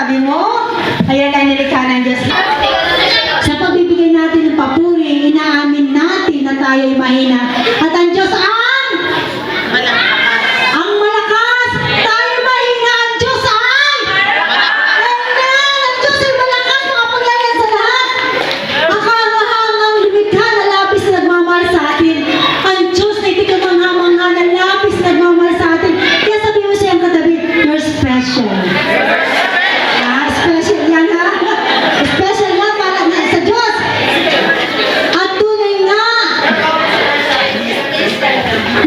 sabi mo? Ayan ang nilikha ng Diyos. Sa pagbibigay natin ng papuri, inaamin natin na tayo'y mahina. At ang Diyos ang malakas. Tayo mahina, ang Diyos ay amen. Ang Diyos ay malakas, makapangyarihan sa lahat. Ang kahangahangang lumikha na labis na nagmamahal sa atin. Ang Diyos na itikamangha-mangha na labis na nagmamahal sa atin. Kaya sabihin mo siyang katabi, you're special. Special yan ha. Special yan para sa Diyos. At tunay nga,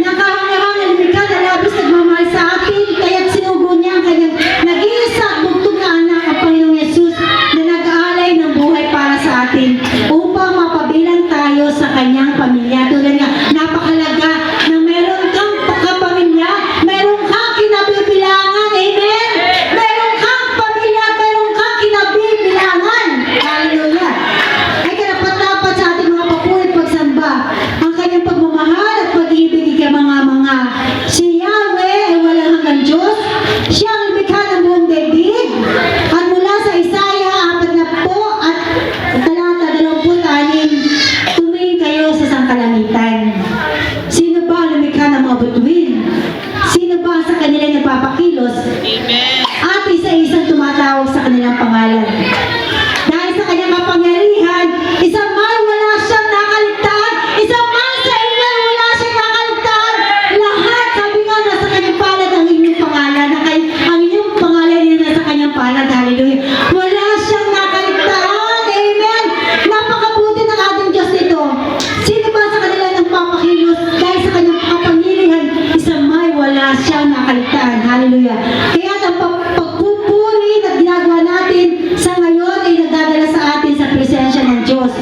nakahanga-hanga lumikha na labis nagmamahal sa atin. Kaya't sinugo niya ang kanyang nag-iisa at bugtong na anak, ang Panginoong Yesus, na nag-aalay ng buhay para sa atin upang mapabilang tayo sa kanyang pamilya. Tunay nga, napakalaga na meron kang kapamilya, meron kang kinabibilangan. Amen? Meron kang pamilya, meron kang kinabibilangan. Hallelujah. Ay karapat-dapat sa ating mga papuri at pagsamba ang kanyang pagmamahal at pag-ibig kay mga si Yahweh ay walang hanggang Diyos. Siya ang lumikha ng buong daigdig. At mula sa Isaiah 40 at talata 26, tumingin kayo sa sangkalangitan. Sino ba ang lumikha ng mga butuin? Sino ba sa kanila nagpapakilos? Amen. At isa-isang tumatawag sa kanilang pangalan. Dahil sa kanyang kapangyarihan, isang man wala siyang nakaligtaan, isang man sa inyo wala siyang nakaligtaan. Lahat, sabi nga, nasa kanyang palad ang inyong pangalan. Ang inyong pangalan ay nasa kanyang palad. Hallelujah. Wala siyang nakaligtaan. Amen. Napakabuti ng ating Diyos nito. Sino ba sa kanila nagpapakilos? Dahil sa kanyang kapangyarihan, isang man wala siyang nakaligtaan. Hallelujah. Kaya ang pagpupuri na ginagawa natin sa ngayon ay nagdadala sa atin sa presensya ng Diyos.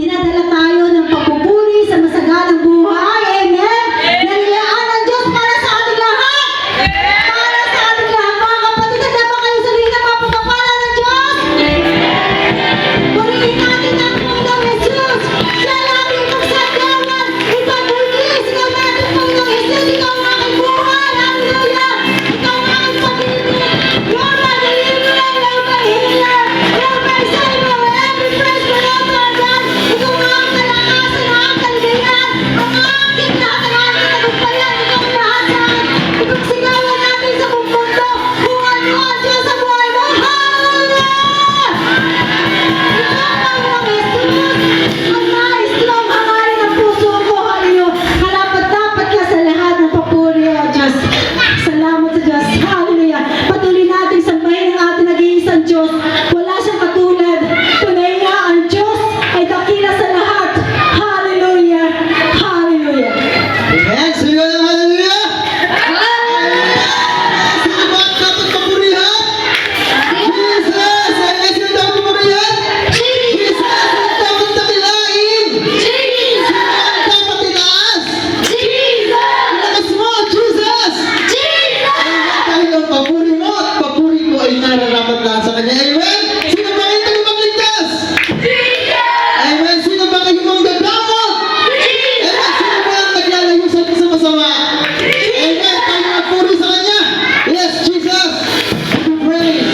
Dinadala tayo ng pagpupuri sa masagalang buhay. Amen? Nanilaan ng Diyos para sa ating lahat. Para sa ating lahat. Mga kapatid, handa ba kayo sabihin na mapagpapala ng Diyos? Purihin natin ang Panginoong Jesus. Siya lang ang pagsagawan. Ipag-ulis. Ikaw natin, Panginoong Jesus. Ikaw ang aking buhay. Hallelujah. Ikaw ang aking pag-ibig. You're my deliverer. You're my healer. You're my savior. Every praise belongs to our God. Ikaw ang aking kalakasan, ang aking kaligayahan, ang aking lahat, ang aking tagumpayan. Ikaw ang lahat sa akin. Ipagsigawan natin sa buong mundo kung ano ang Diyos sa buhay mo. Hallelujah! Ikaw, Panginoong Jesus, ang nais ko ang hangarin ng puso ko. Hallelujah! Karapat-dapat ka sa lahat ng papuri, O Diyos. Salamat sa Diyos. Hallelujah! Patuloy natin sambahin ang ating nag-iisang Diyos. Wala siyang katulad. Tunay nga ang Diyos ay dakila sa lahat. Hallelujah! Hallelujah! Amen. Sino ng hallelujah? Sino ba ang dapat papurihan? Jesus! Ay, sino dapat papurihan? Jesus! Ang dapat dakilain? Sino ang dapat itaas? Ilakas mo, Jesus! Dahil ang papuri mo at papuri ko ay nararapat lahat sa Kanya. Amen? Sino ba ang tagapagligtas? Amen? Sino ba ang iyong gagamot? Amen? Sino ba ang naglalayo sa masama? Amen? Tayo magpuri sa Kanya. Yes, Jesus! We praise.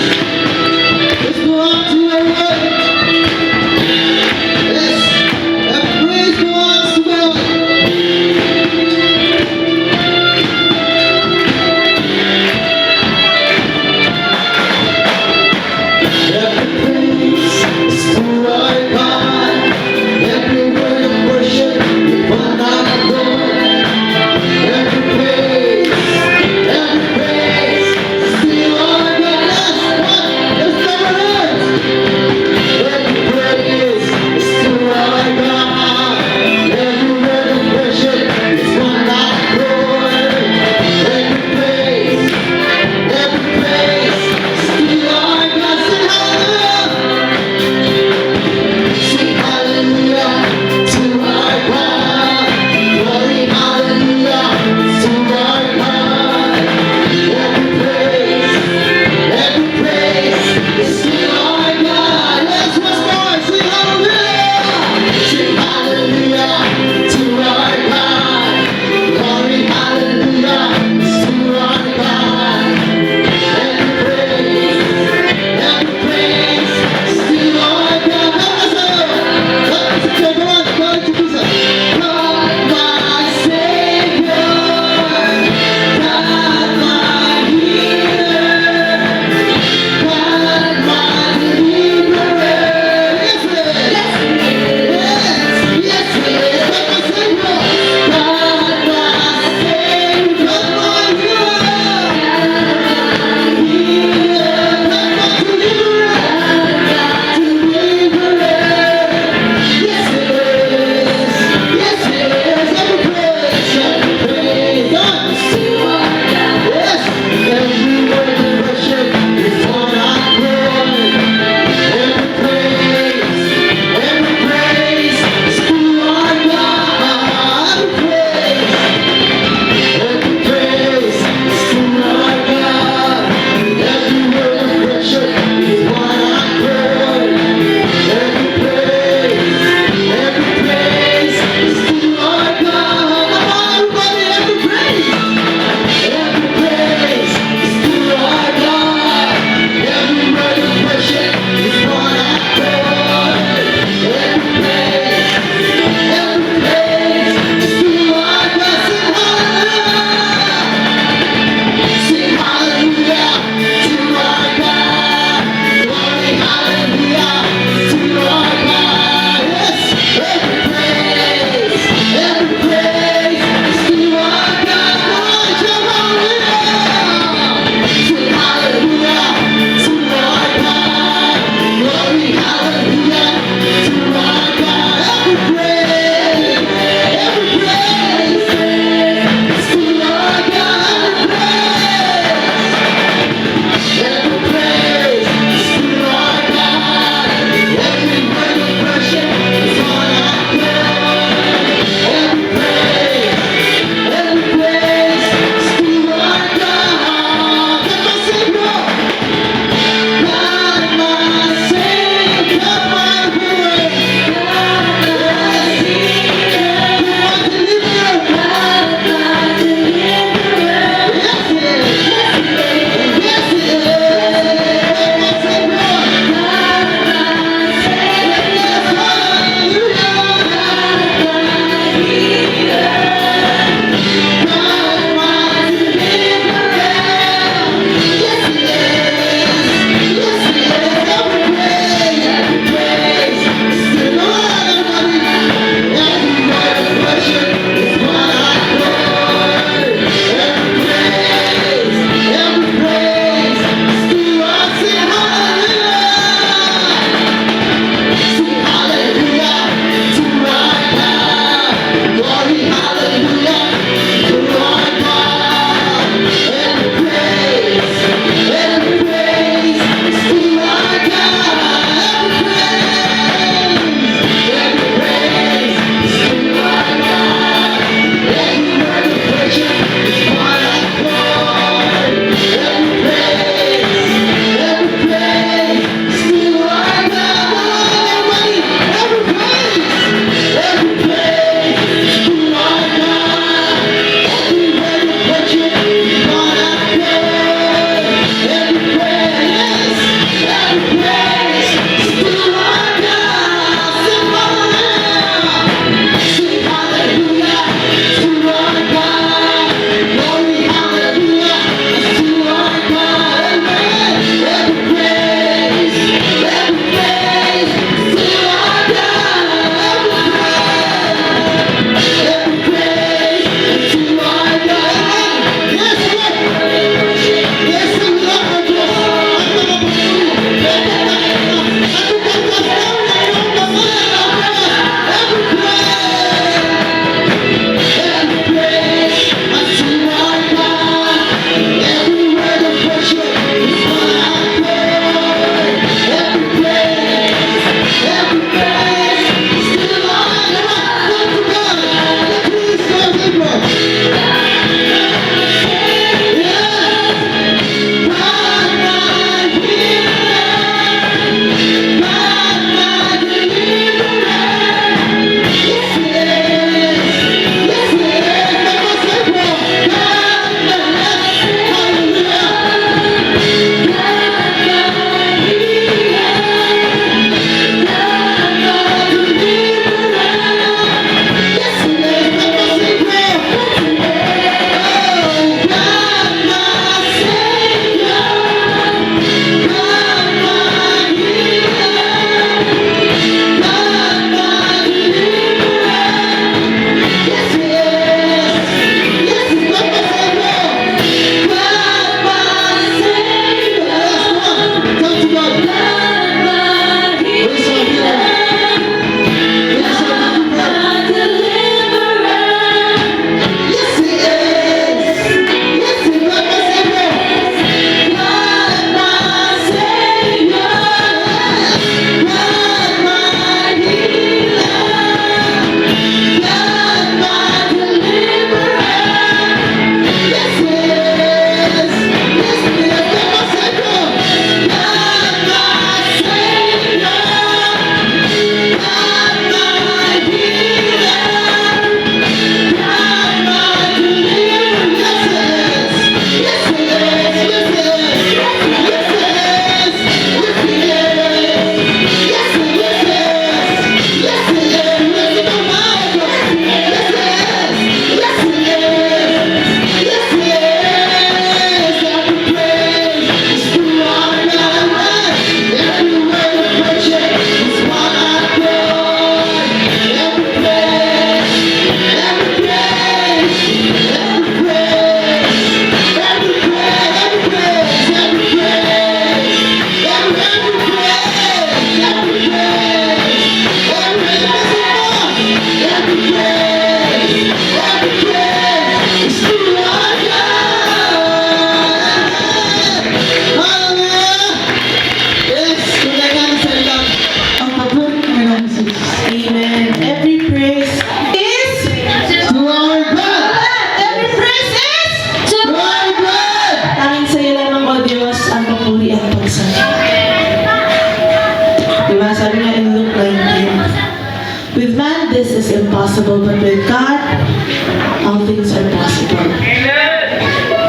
Let's go up to our Lord. Yes. And praise belongs to God. impossible, but with God, all things are possible.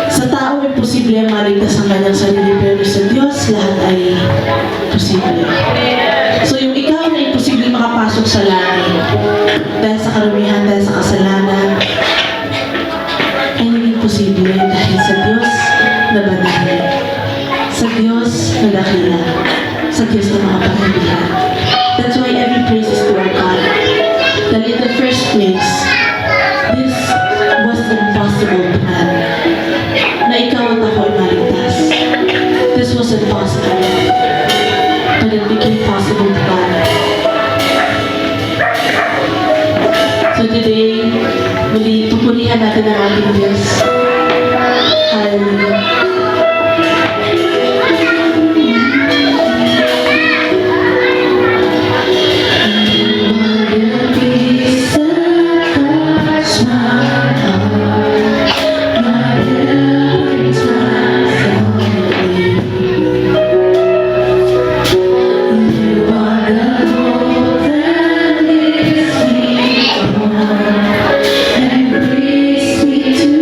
Sa tao, imposible ang maligtas ang kanyang sarili, pero sa Diyos, lahat ay posible. So yung ikaw na imposible makapasok sa langit, dahil sa karumihan, dahil sa kasalanan, ay naging posible dahil sa Diyos na banal, sa Diyos na dakila, sa Diyos na makapangyarihan. That's why every praise is to our God. That in the first place, this was impossible to man. Na ikaw at ako ay maligtas. This was impossible. But it became possible to God. So today, muli pupurihan natin ang ating Diyos. Hallelujah. And praise be to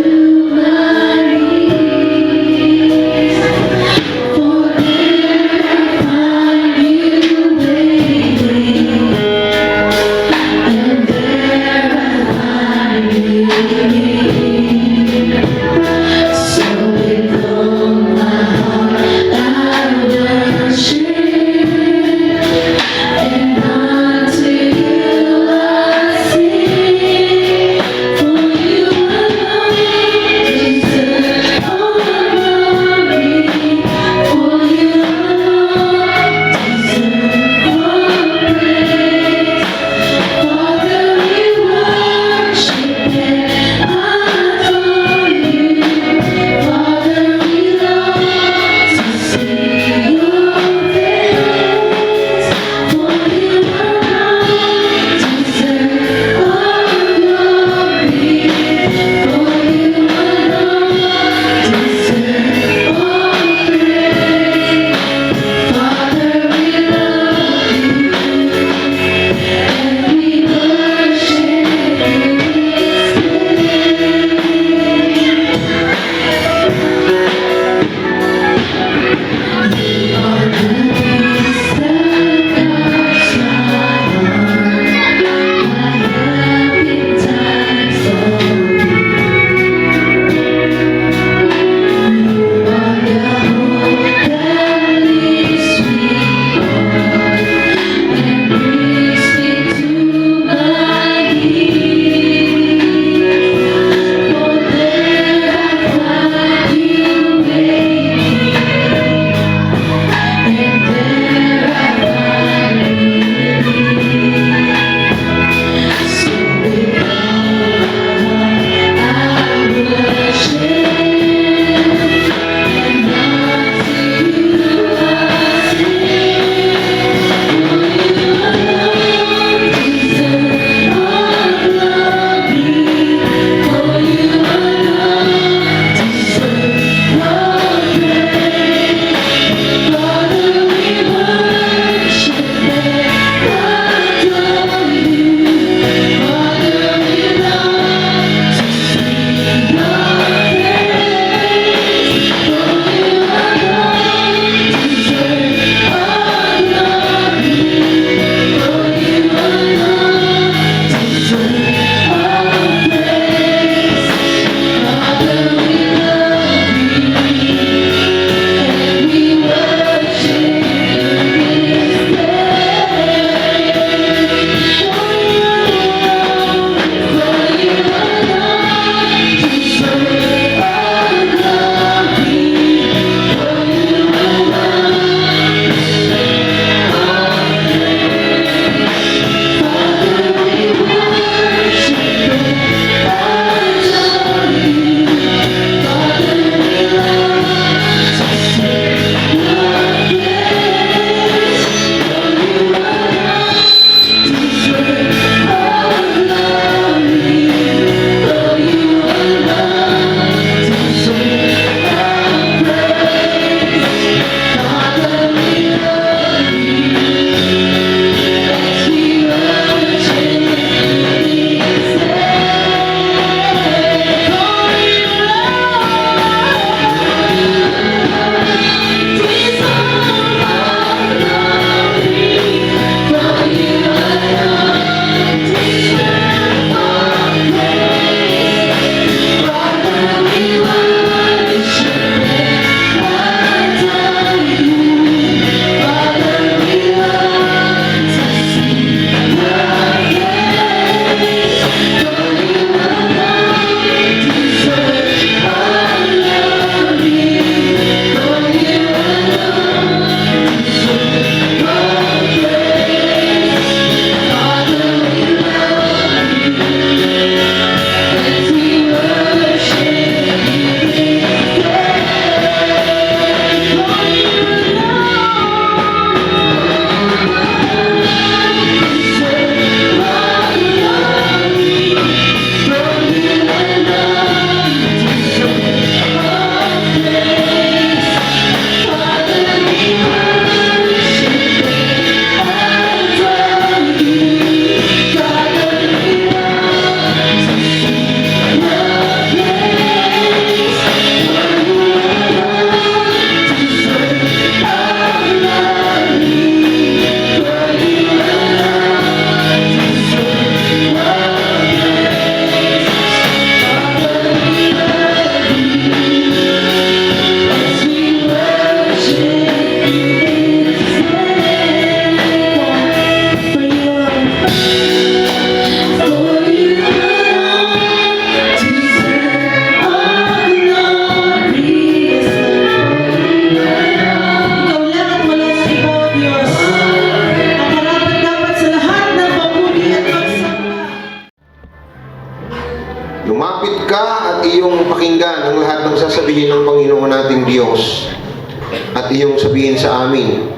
sa amin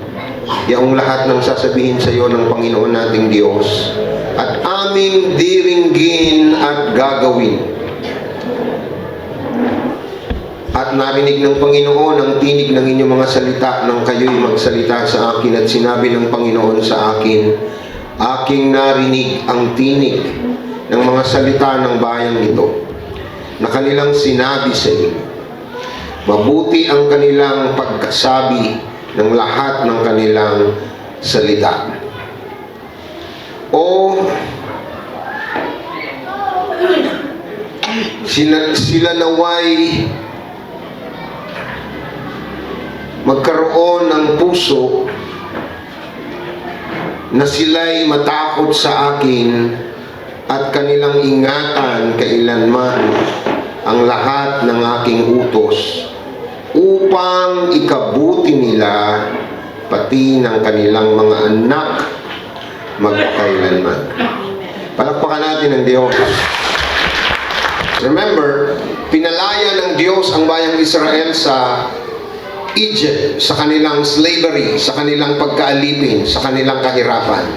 yung lahat ng sasabihin sa iyo ng Panginoon nating Diyos at aming diringgin at gagawin. At narinig ng Panginoon ang tinig ng inyong mga salita nang kayo'y magsalita sa akin, at sinabi ng Panginoon sa akin, aking narinig ang tinig ng mga salita ng bayang ito na kanilang sinabi sa inyo. Mabuti ang kanilang pagkasabi ng lahat ng kanilang salita. O sila naway magkaroon ng puso na sila'y matakot sa akin at kanilang ingatan kailanman ang lahat ng aking utos upang ikabuti nila pati ng kanilang mga anak magkailanman. Palakpakan natin ang Diyos. Remember, pinalaya ng Diyos ang bayang Israel sa Egypt, sa kanilang slavery, sa kanilang pagkaalipin, sa kanilang kahirapan.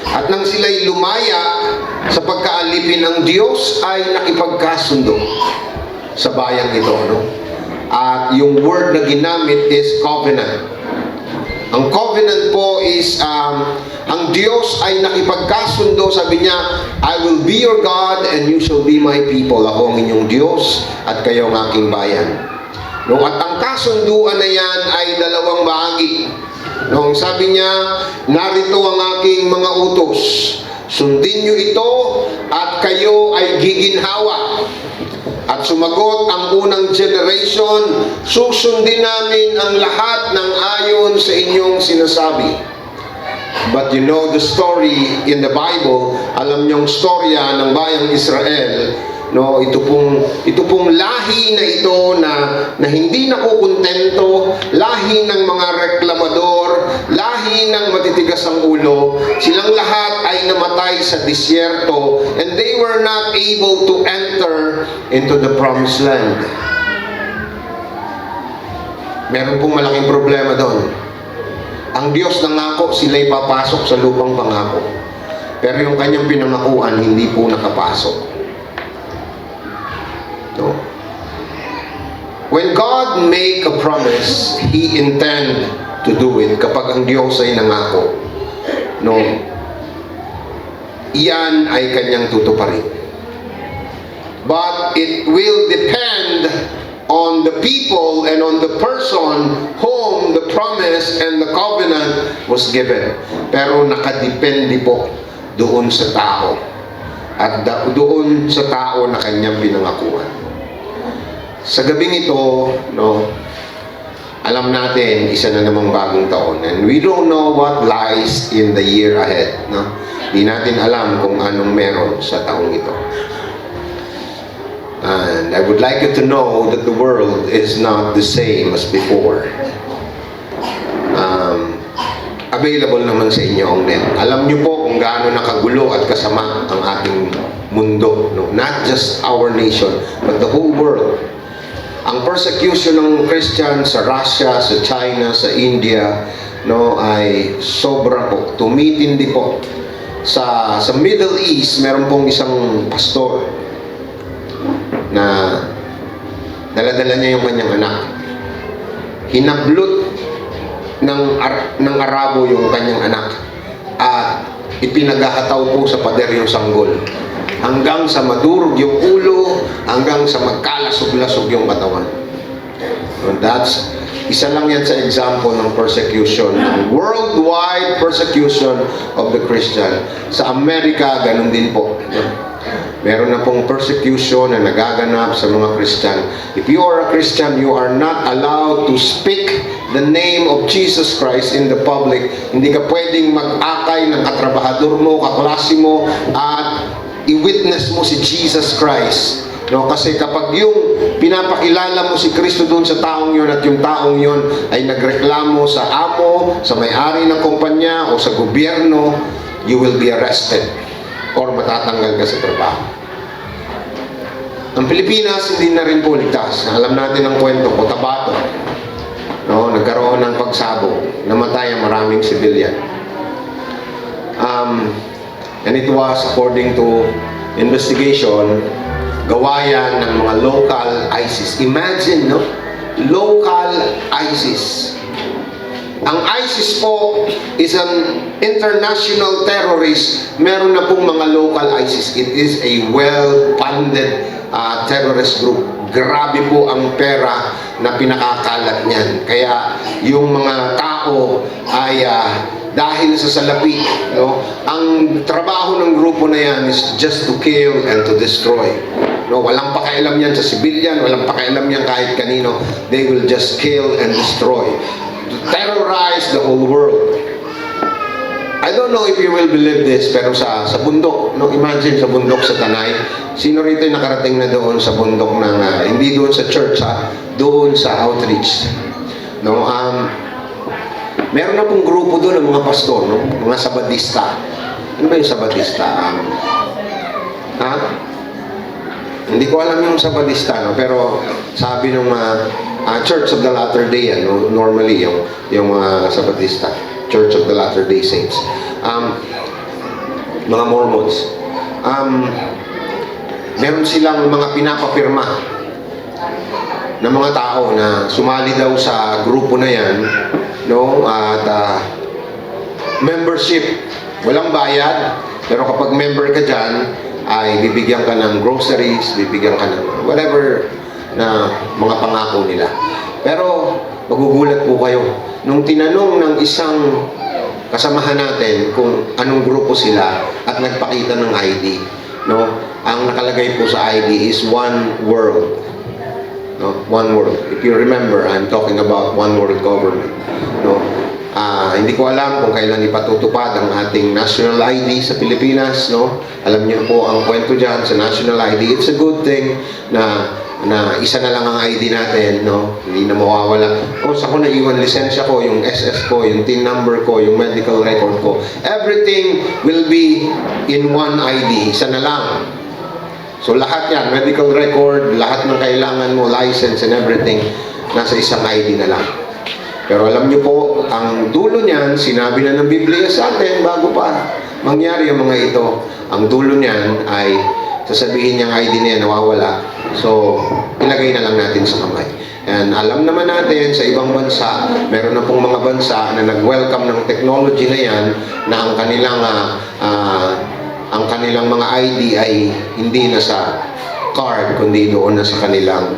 At nang sila'y lumaya sa pagkaalipin ng Diyos, ay nakipagkasundo sa bayang ito. No? At yung word na ginamit is covenant. Ang covenant po is, ang Diyos ay nakipagkasundo, sabi niya, I will be your God and you shall be my people. Ako ang inyong Diyos at kayo ang aking bayan. No, at ang kasunduan na yan ay dalawang bahagi. No, sabi niya, narito ang aking mga utos. Sundin niyo ito at kayo ay giginhawa. At sumagot ang unang generation, susundin namin ang lahat ng ayon sa inyong sinasabi. But you know the story in the Bible, alam niyong storya ng bayang Israel. No, ito pong lahi na ito na hindi nakukontento, lahi ng mga reklamador, lahi ng matitigas ang ulo. Silang lahat ay namatay sa disyerto and they were not able to enter into the promised land. Meron pong malaking problema doon. Ang Diyos nangako sila'y papasok sa lupang pangako. Pero yung kanyang pinangakuan hindi po nakapasok. No. When God make a promise, He intend to do it. Kapag ang Diyos ay nangako, no, iyan ay kanyang tutuparin. But it will depend on the people and on the person whom the promise and the covenant was given. Pero nakadepende po doon sa tao at doon sa tao na kanyang pinangakuan. Sa gabing ito, no, alam natin, isa na namang bagong taon. And we don't know what lies in the year ahead. No? Di natin alam kung anong meron sa taong ito. And I would like you to know that the world is not the same as before. Available naman sa inyo ang net. Alam niyo po kung gaano nakagulo at kasama ang ating mundo. No? Not just our nation, but the whole world. Ang persecution ng Christian sa Russia, sa China, sa India, no, ay sobra po, tumitindi po. Sa Middle East, meron pong isang pastor na dala-dala niya yung kanyang anak. Hinablot ng Arabo yung kanyang anak at ipinagahataw po sa pader yung sanggol. Hanggang sa madurog yung ulo, hanggang sa magkalasog-lasog yung katawan. So that's, isa lang yan sa example ng persecution, ng worldwide persecution of the Christian. Sa Amerika, ganun din po. Meron na pong persecution na nagaganap sa mga Christian. If you are a Christian, you are not allowed to speak the name of Jesus Christ in the public. Hindi ka pwedeng mag-akay ng katrabahador mo, kaklase mo, at i-witness mo si Jesus Christ. No, kasi kapag yung pinapakilala mo si Kristo doon sa taong yon at yung taong yon ay nagreklamo sa amo, sa may-ari ng kumpanya o sa gobyerno, you will be arrested or matatanggal ka sa trabaho. Ang Pilipinas hindi na rin po ligtas. Alam natin ang kwento, Cotabato. No, nagkaroon ng pagsabog. Namatay ang maraming civilian. And it was, according to investigation, gawayan ng mga local ISIS. Imagine, no? Local ISIS. Ang ISIS po is an international terrorist. Meron na pong mga local ISIS. It is a well-funded terrorist group. Grabe po ang pera na pinakakalat niyan. Kaya yung mga tao ay dahil sa salapi, no, ang trabaho ng grupo na yan is just to kill and to destroy. No, walang pakialam yan sa civilian, walang pakialam yan kahit kanino. They will just kill and destroy. To terrorize the whole world. I don't know if you will believe this, pero sa bundok, no, imagine sa bundok sa Tanay, sino rito yung nakarating na doon sa bundok ng, hindi doon sa church, doon sa outreach. No, meron na pong grupo doon ng mga pastor, no, mga Sabadista. Ano ba yung Sabadista? Hindi ko alam yung Sabadista, no, pero sabi nung Church of the Latter Day, no, normally yung Sabadista, Church of the Latter Day Saints, mga Mormons, meron silang mga pinapapirma ng mga tao na sumali daw sa grupo na yan, no, at membership, walang bayad, pero kapag member ka dyan, ay bibigyan ka ng groceries, bibigyan ka ng whatever na mga pangako nila. Pero magugulat po kayo nung tinanong ng isang kasamahan natin kung anong grupo sila at nagpakita ng ID, no, ang nakalagay po sa ID is One World, no, One World. If you remember, I'm talking about One World Government, no. Hindi ko alam kung kailan ipatutupad ang ating national ID sa Pilipinas, no. Alam niyo po ang kwento diyan sa national ID. It's a good thing na isa na lang ang ID natin, no? Hindi na mawawala. Kung ako naiwan lisensya ko, yung SS ko, yung TIN number ko, yung medical record ko, everything will be in one ID. Isa na lang. So lahat yan, medical record, lahat ng kailangan mo, license and everything, nasa isang ID na lang. Pero alam niyo po, ang dulo niyan, sinabi na ng Biblia sa atin bago pa mangyari ang mga ito. Ang dulo niyan ay sasabihin niyang ID niya nawawala. So, ilagay na lang natin sa kamay. And alam naman natin sa ibang bansa, meron na pong mga bansa na nag-welcome ng technology na yan na ang kanilang mga ID ay hindi na sa card, kundi doon na sa kanilang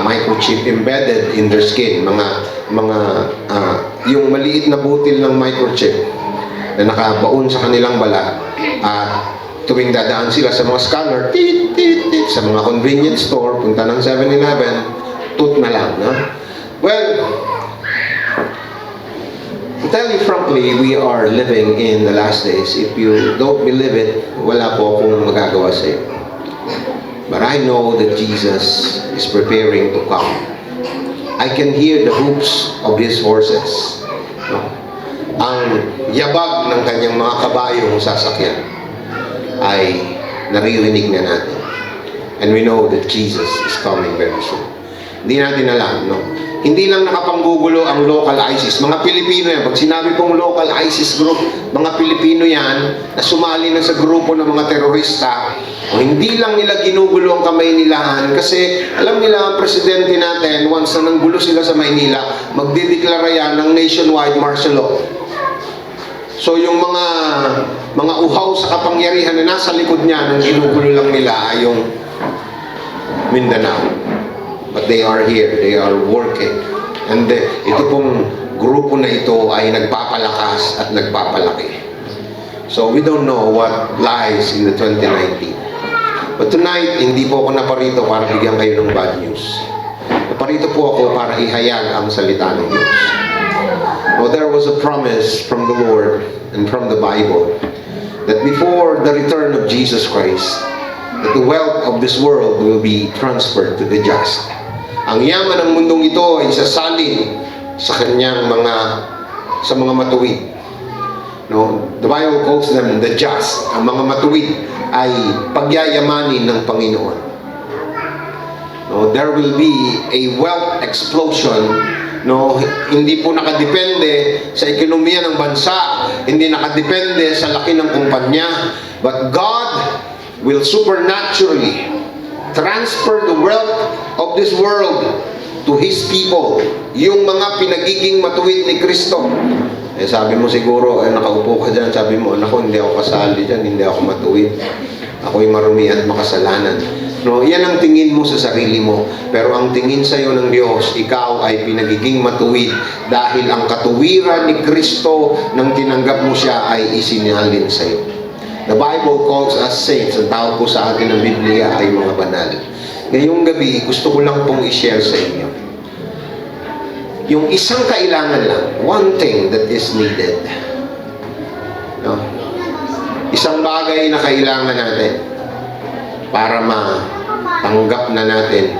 microchip embedded in their skin. Yung maliit na butil ng microchip na nakabaon sa kanilang balat at tuwing dadaan sila sa mga scanner, tit, tit, tit, sa mga convenience store, punta ng 7-Eleven, tut na lang, no? Well, to tell you frankly, we are living in the last days. If you don't believe it, wala po akong magagawa sa iyo. But I know that Jesus is preparing to come. I can hear the hoofs of His horses. No? Ang yabag ng kanyang mga kabayong sasakyan ay naririnig na natin. And we know that Jesus is coming very soon. Hindi natin alam, no? Hindi lang nakapanggugulo ang local ISIS. Mga Pilipino yan. Pag sinabi pong local ISIS group, mga Pilipino yan na sumali na sa grupo ng mga terorista. O hindi lang nila ginugulo ang kamay nilaan kasi alam nila ang presidente natin, once na nanggulo sila sa Maynila, magdideklara yan ng nationwide martial law. So yung mga uhaw sa kapangyarihan na nasa likod niya, nung ginugulo lang nila ay yung Mindanao. But they are here, they are working. And ito pong grupo na ito ay nagpapalakas at nagpapalaki. So we don't know what lies in the 2019. But tonight, hindi po ako naparito para bigyan kayo ng bad news. Naparito po ako para ihayag ang salita ng Diyos. Now, there was a promise from the Lord and from the Bible that before the return of Jesus Christ, that the wealth of this world will be transferred to the just. Ang yaman ng mundong ito ay sasalin sa kanyang sa mga matuwid. No, the Bible calls them the just. Ang mga matuwid ay pagyayamanin ng Panginoon. No, there will be a wealth explosion no, hindi po nakadepende sa ekonomiya ng bansa, hindi nakadepende sa laki ng kumpanya, but God will supernaturally transfer the wealth of this world to His people, yung mga pinagiging matuwid ni Kristo. Sabi mo siguro, nakaupo ka dyan, sabi mo, naku, hindi ako kasali dyan, hindi ako matuwid, ako'y marumi at makasalanan. No, yan ang tingin mo sa sarili mo. Pero ang tingin sa iyo ng Diyos, ikaw ay pinagiging matuwid dahil ang katuwiran ni Kristo nang tinanggap mo siya ay isinalin sa iyo. The Bible calls us saints. Ang tawag po sa atin ng Biblia ay mga banal. Ngayong gabi, gusto ko lang pong i-share sa inyo. Yung isang kailangan lang, one thing that is needed. No? Isang bagay na kailangan natin para matanggap na natin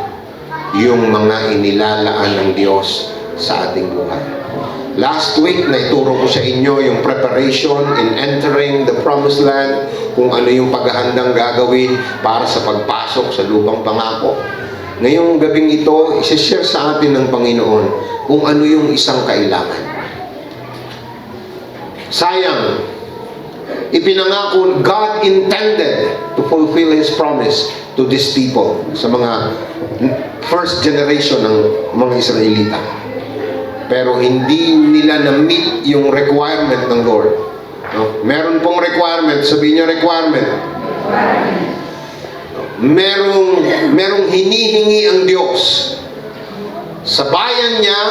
yung mga inilalaan ng Diyos sa ating buhay. Last week, naituro ko sa inyo yung preparation in entering the promised land, kung ano yung paghahandang gagawin para sa pagpasok sa lupang pangako. Ngayong gabing ito, isi-share sa atin ng Panginoon kung ano yung isang kailangan. Sayang, ipinangako, God intended to fulfill His promise to these people, sa mga first generation ng mga Israelita. Pero hindi nila na-meet yung requirement ng Lord. No? Meron pong requirement, sabihin niyo requirement. Merong hinihingi ang Diyos sa bayan niya,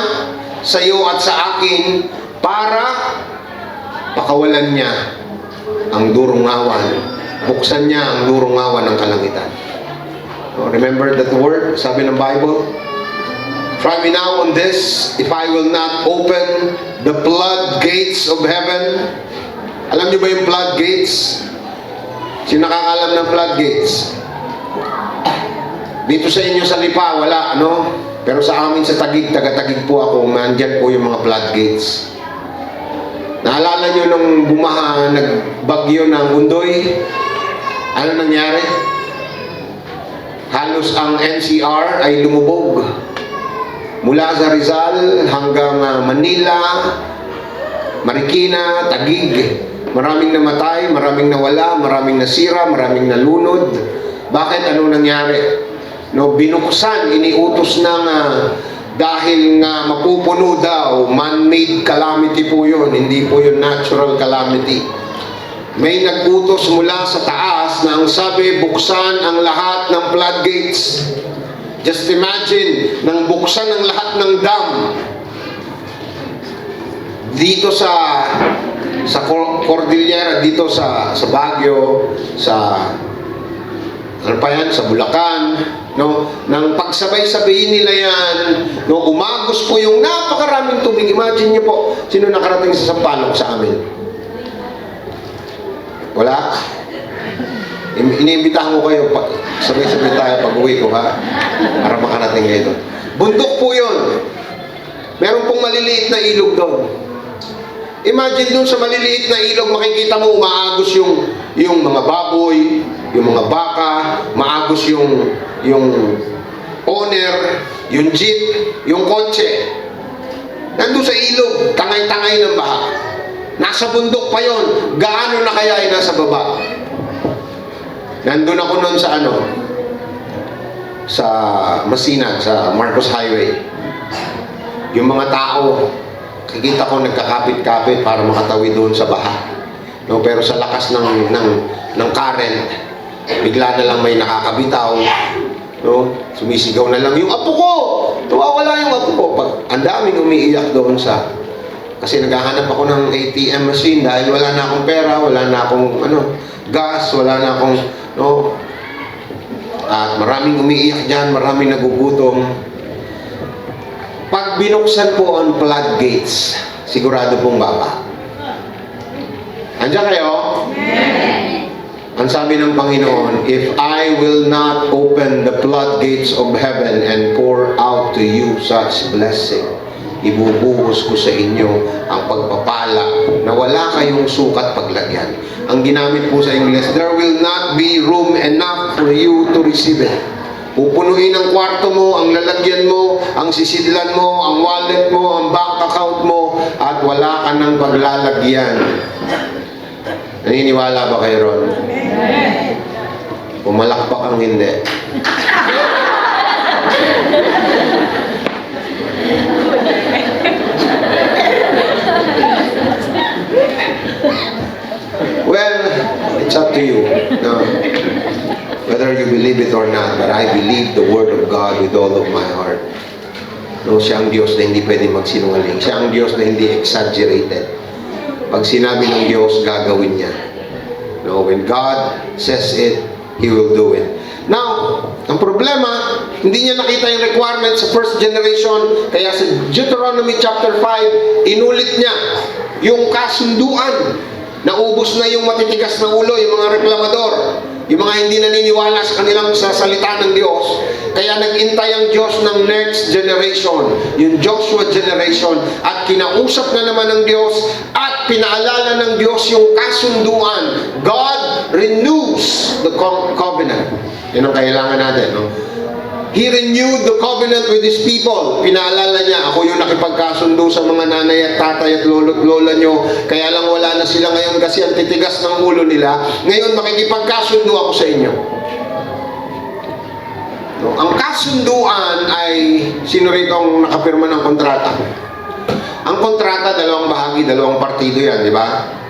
sa iyo at sa akin, para pakawalan niya ang durungawan, buksan niya ang durungawan ng kalangitan. Remember that word, sabi ng Bible? Try me now on this, if I will not open the floodgates of heaven. Alam niyo ba yung floodgates? Sino nakakalam ng floodgates? Dito sa inyo sa Lipa, wala, no? Pero sa amin sa Taguig, taga-Taguig po ako, nandyan po yung mga floodgates. Naalala nyo nung bumaha, nagbagyo ng Undoy? Ano nangyari? Halos ang NCR ay lumubog. Mula sa Rizal hanggang Manila, Marikina, Taguig. Maraming namatay, maraming nawala, maraming nasira, maraming nalunod. Bakit? Ano nangyari? No, binuksan, iniutos ng dahil nga mapupuno daw, man-made calamity po yun, hindi po yun natural calamity. May nag-utos mula sa taas na ang sabi, buksan ang lahat ng floodgates. Just imagine, nang buksan ang lahat ng dam dito sa Cordillera, dito sa Baguio, sa ano pa yan, sa Bulacan, no? Nang pagsabay-sabayin nila yan, no, umagos po yung napakaraming tubig. Imagine niyo po, sino nakarating sa Sampaloc sa amin? Wala? Iniimbitahan ko kayo, sabay-sabay tayo pag-uwi ko, ha? Para makarating kayo doon. Bundok po yun. Meron pong maliliit na ilog doon. Imagine doon sa maliliit na ilog, makikita mo umaagos yung mga baboy, yung mga baka, maagos yung owner, yung jeep, yung kotse. Nandun sa ilog, tangay-tangay ng baha. Nasa bundok pa yon. Gaano na kaya ay nasa baba? Nandun ako noon sa sa Masinan, sa Marcos Highway. Yung mga tao, kikita ko nagkakapit-kapit para makatawid doon sa baha. No, pero sa lakas ng current, bigla na lang may nakakabitaw. No, sumisigaw na lang yung apo ko. Nawawala yung apo ko. Ang daming umiiyak doon kasi naghahanap ako ng ATM machine dahil wala na akong pera, wala na akong gas, wala na akong at maraming umiiyak dyan, maraming nagugutom. Pag binuksan po ang floodgates, sigurado pong baba. Andiyan kayo? Ang sabi ng Panginoon, if I will not open the floodgates of heaven and pour out to you such blessing, ibubuhos ko sa inyo ang pagpapala na wala kayong sukat paglagyan. Ang ginamit po sa English, there will not be room enough for you to receive it. Pupunuin ang kwarto mo, ang lalagyan mo, ang sisidlan mo, ang wallet mo, ang bank account mo, at wala ka ng paglalagyan. Naniniwala ba kayo ron? Pumalakpak ang hindi. Well, it's up to you. No? Whether you believe it or not, but I believe the Word of God with all of my heart. No, siya ang Diyos na hindi pwede magsinungaling. Siya ang Diyos na hindi exaggerated. Pag sinabi ng Diyos, gagawin niya. No, when God says it, He will do it. Now, ang problema, hindi niya nakita yung requirement sa first generation, kaya sa Deuteronomy chapter 5, inulit niya yung kasunduan. Naubos na yung matitigas na ulo, yung mga reklamador, yung mga hindi naniniwala sa kanilang sa salita ng Diyos. Kaya nag-intay ang Diyos ng next generation, yung Joshua generation, at kinausap na naman ng Diyos at pinaalala ng Diyos yung kasunduan. God renews the covenant. Yan ang kailangan natin, no? He renewed the covenant with His people. Pinaalala niya, ako yung nakipagkasundo sa mga nanay at tatay at lolo't lola nyo. Kaya lang wala na sila ngayon kasi ang titigas ng ulo nila. Ngayon makikipagkasundo ako sa inyo. No? Ang kasunduan ay, sino rito ang nakapirma ng kontrata? Ang kontrata, dalawang bahagi, dalawang partido yan, di ba?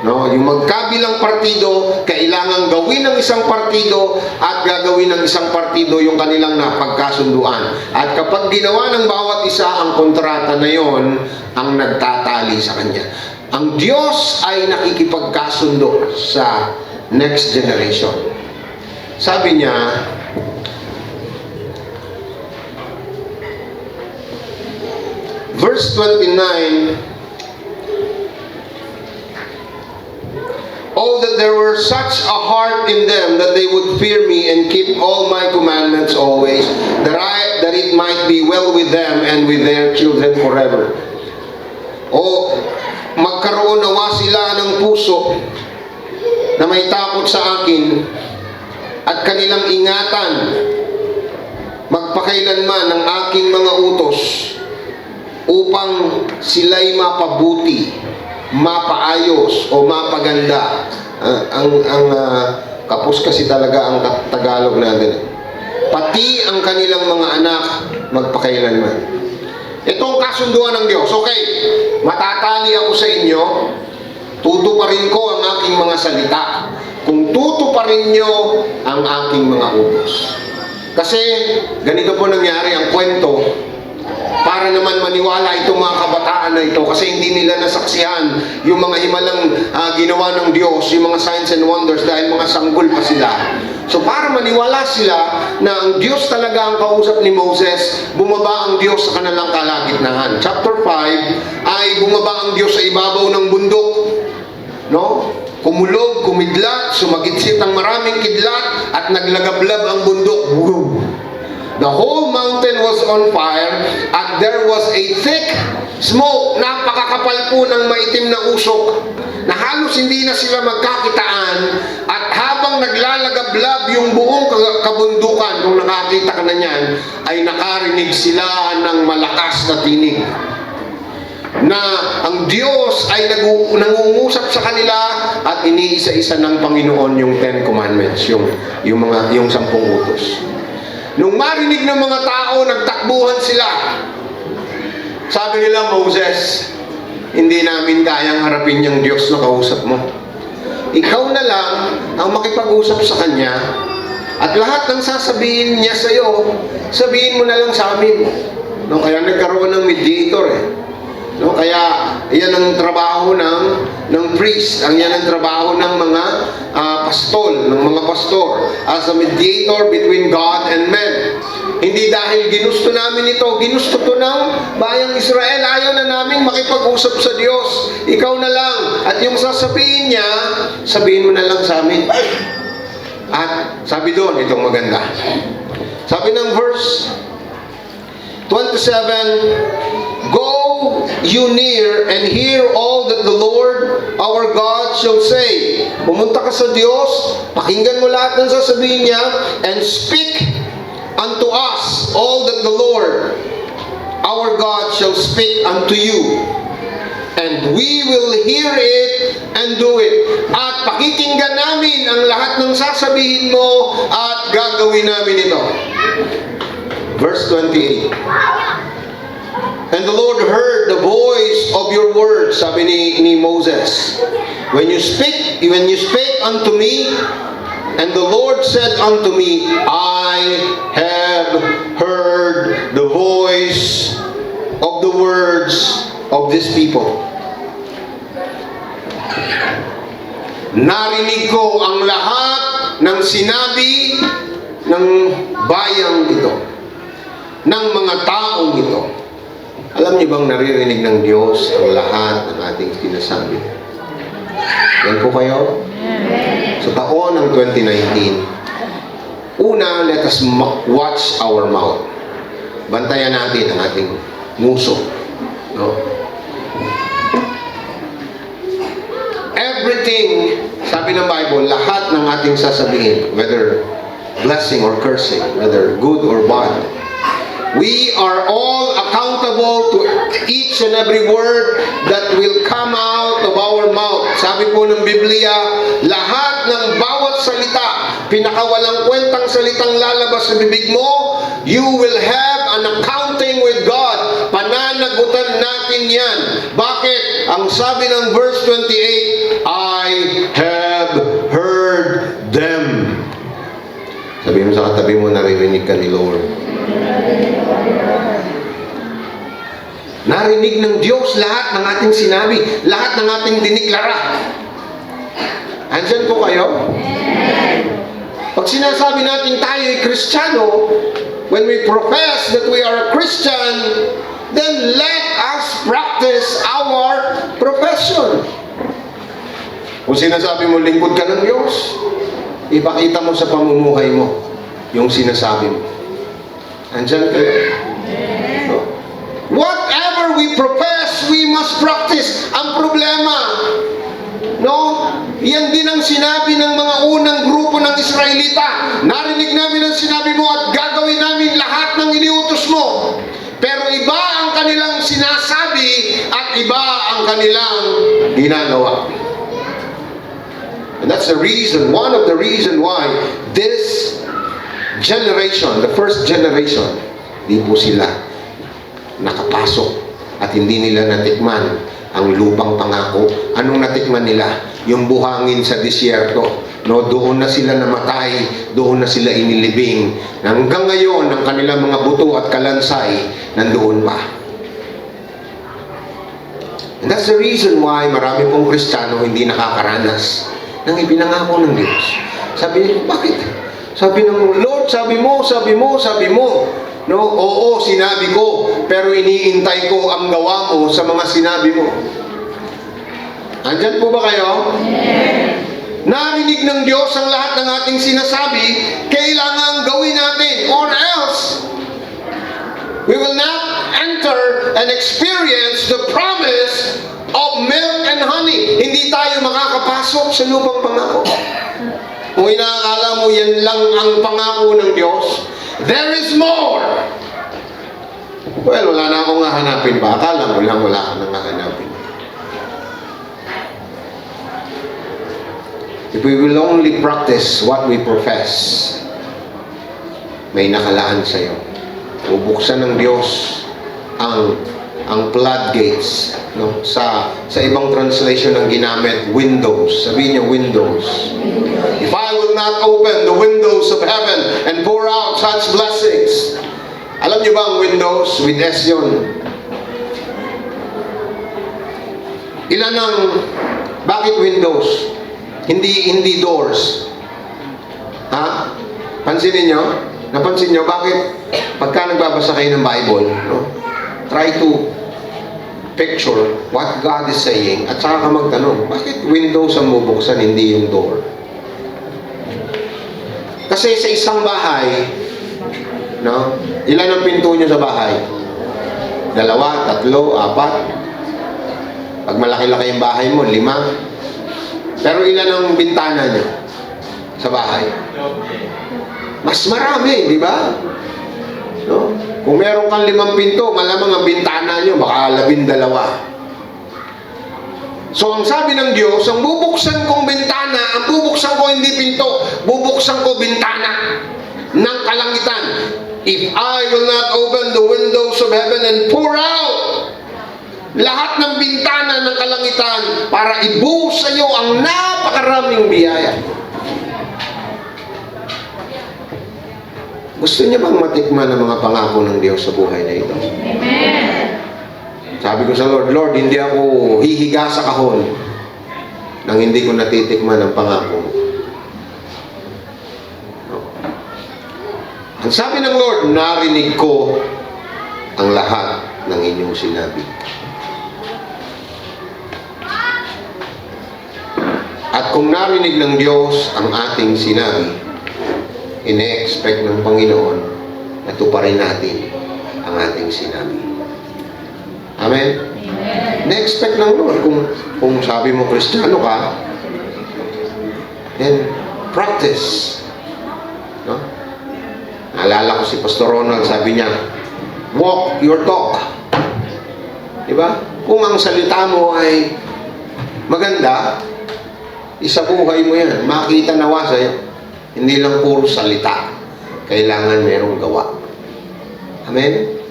No, yung magkabilang partido, kailangan gawin ng isang partido at gagawin ng isang partido yung kanilang napagkasunduan. At kapag ginawa ng bawat isa ang kontrata na yon, ang nagtatali sa kanya. Ang Diyos ay nakikipagkasundo sa next generation. Sabi niya, verse 29, oh, that there were such a heart in them that they would fear me and keep all my commandments always, that it might be well with them and with their children forever. Oh, magkaroon nawa sila ng puso na may takot sa akin at kanilang ingatan magpakailanman ng aking mga utos upang sila'y mapabuti, mapaayos o mapaganda. Kapos kasi talaga ang Tagalog natin. Pati ang kanilang mga anak magpakailanman. Ito ang kasunduan ng Diyos. Okay, matatali ako sa inyo, tutuparin ko ang aking mga salita kung tutuparin nyo ang aking mga utos. Kasi ganito po nangyari ang kwento. Para naman maniwala itong mga kabataan na ito kasi hindi nila nasaksihan yung mga himalang ginawa ng Diyos, yung mga signs and wonders dahil mga sanggol pa sila. So para maniwala sila na ang Diyos talaga ang kausap ni Moses, bumaba ang Diyos sa kanilang kalagitnaan. Chapter 5 ay bumaba ang Diyos sa ibabaw ng bundok. No? Kumulog, kumidlat, sumagitsit ang maraming kidlat at naglagablab ang bundok. Woo! The whole mountain was on fire at there was a thick smoke. Napakakapal po ng maitim na usok na halos hindi na sila magkakitaan, at habang naglalagablab yung buong kabundukan, kung nakakita ka na niyan, ay nakarinig sila ng malakas na tinig na ang Diyos ay nangungusap sa kanila at iniisa-isa ng Panginoon yung 10 Commandments, yung 10 utos. Nung marinig ng mga tao, nagtakbuhan sila. Sabi nila, Moses, hindi namin kayang harapin yung Diyos na kausap mo. Ikaw na lang ang makipag-usap sa Kanya, at lahat ng sasabihin niya sa'yo, sabihin mo na lang sa amin. No, kaya nagkaroon ng mediator eh. No, kaya iyan ang trabaho ng priest, ang yan ang trabaho ng mga pastor, as a mediator between God and men. Hindi dahil ginusto namin ito, ginusto to ng bayang Israel. Ayaw na namin makipag-usap sa Diyos. Ikaw na lang. At yung sasabihin niya, sabihin mo na lang sa amin. At sabi doon, itong maganda. Sabi ng verse 27, go you near and hear all that the Lord our God shall say. Pumunta ka sa Diyos, pakinggan mo lahat ng sasabihin niya, and speak unto us all that the Lord our God shall speak unto you, and we will hear it and do it. At pakikinggan namin ang lahat ng sasabihin mo at gagawin namin ito. Verse 28. And the Lord heard the voice of your words, sabi ni Moses. When you spake unto me, and the Lord said unto me, I have heard the voice of the words of this people. Narinig ko ang lahat ng sinabi ng bayang ito, ng mga taong ito. Alam niyo bang naririnig ng Diyos ang lahat ng ating sinasabi? Yan po kayo? Sa taon ng 2019, una, let us watch our mouth. Bantayan natin ang ating nguso. No? Everything, sabi ng Bible, lahat ng ating sasabihin, whether blessing or cursing, whether good or bad, we are all accountable to each and every word that will come out of our mouth. Sabi po ng Biblia, lahat ng bawat salita, pinakawalang kwentang salitang lalabas sa bibig mo, you will have an accounting with God. Pananagutan natin yan. Bakit? Ang sabi ng verse 28, I have heard them. Sabi mo sa katabi mo, naririnig ka ni Lord. Narinig ng Diyos lahat ng ating sinabi, lahat ng ating diniklara. Andyan po kayo? Pag sinasabi natin tayo ay Kristiyano, when we profess that we are a Christian, then let us practice our profession. Kung sinasabi mo lingkod ka ng Diyos, ipakita mo sa pamumuhay mo yung sinasabi mo. Andyan kayo? No? Whatever we profess, we must practice. Ang problema, no? Yan din ang sinabi ng mga unang grupo ng Israelita. Narinig namin ang sinabi mo at gagawin namin lahat ng iniutos mo. Pero iba ang kanilang sinasabi at iba ang kanilang ginagawa. And that's the reason, one of the reason why this generation, the first generation, di po sila nakapasok at hindi nila natikman ang lupang pangako. Anong natikman nila? Yung buhangin sa disyerto. No, doon na sila namatay, doon na sila inilibing. Hanggang ngayon, ang kanilang mga buto at kalansay nandoon pa. And that's the reason why marami pong Kristiyano hindi nakakaranas ng ipinangako ng Diyos. Sabi niyo, bakit? Sabi ng Lord, sabi mo. No, oo, sinabi ko, pero iniintay ko ang gawa mo sa mga sinabi mo. Andyan po ba kayo? Narinig ng Diyos ang lahat ng ating sinasabi, kailangan gawin natin, or else we will not enter and experience the promise of milk and honey. Hindi tayo makakapasok sa lupang pangako. Kung inaakala mo yan lang ang pangako ng Diyos, there is more. Well, wala na akong hahanapin pa. Akala mo lang wala ka nang hahanapin. If we will only practice what we profess, may nakalaan sa'yo. Bubuksan ng Diyos ang floodgates. No? Sa ibang translation ang ginamit, windows. Sabihin niyo, windows. If I will not open the windows of heaven and pour out such blessings. Alam niyo ba ang windows? With S yun. Ilan ang, bakit windows? Hindi doors. Ha? Pansinin niyo? Napansin niyo, bakit pagka nagbabasa kayo ng Bible, no? Try to picture what God is saying at saka ka magtanong, bakit windows ang bubuksan, hindi yung door? Kasi sa isang bahay, no? Ilan ang pinto nyo sa bahay? 2, 3, 4. Pag malaki-laki yung bahay mo, 5. Pero ilan ang bintana nyo sa bahay? Mas marami, di ba? No? Kung meron kang 5 pinto, malamang ang bintana nyo, baka 12. So, ang sabi ng Diyos, ang bubuksan kong bintana, ang bubuksan ko hindi pinto, bubuksan ko bintana ng kalangitan. If I will not open the windows of heaven and pour out lahat ng bintana ng kalangitan para ibuhos sa iyo ang napakaraming biyaya. Gusto niya bang matikman ang mga pangako ng Diyos sa buhay na ito? Amen. Sabi ko sa Lord, Lord, hindi ako hihiga sa kahon nang hindi ko natitikman ang pangako. Ang sabi ng Lord, narinig ko ang lahat ng inyong sinabi. At kung narinig ng Diyos ang ating sinabi, ine-expect ng Panginoon na tuparin natin ang ating sinabi. Amen? Na-expect ng Lord. Kung sabi mo Kristiyano ka, then practice. No? Naalala ko si Pastor Ronald, sabi niya, walk your talk. Diba? Kung ang salita mo ay maganda, isabuhay mo yan. Makita nawa sa'yo. Hindi lang puro salita. Kailangan merong gawa. Amen?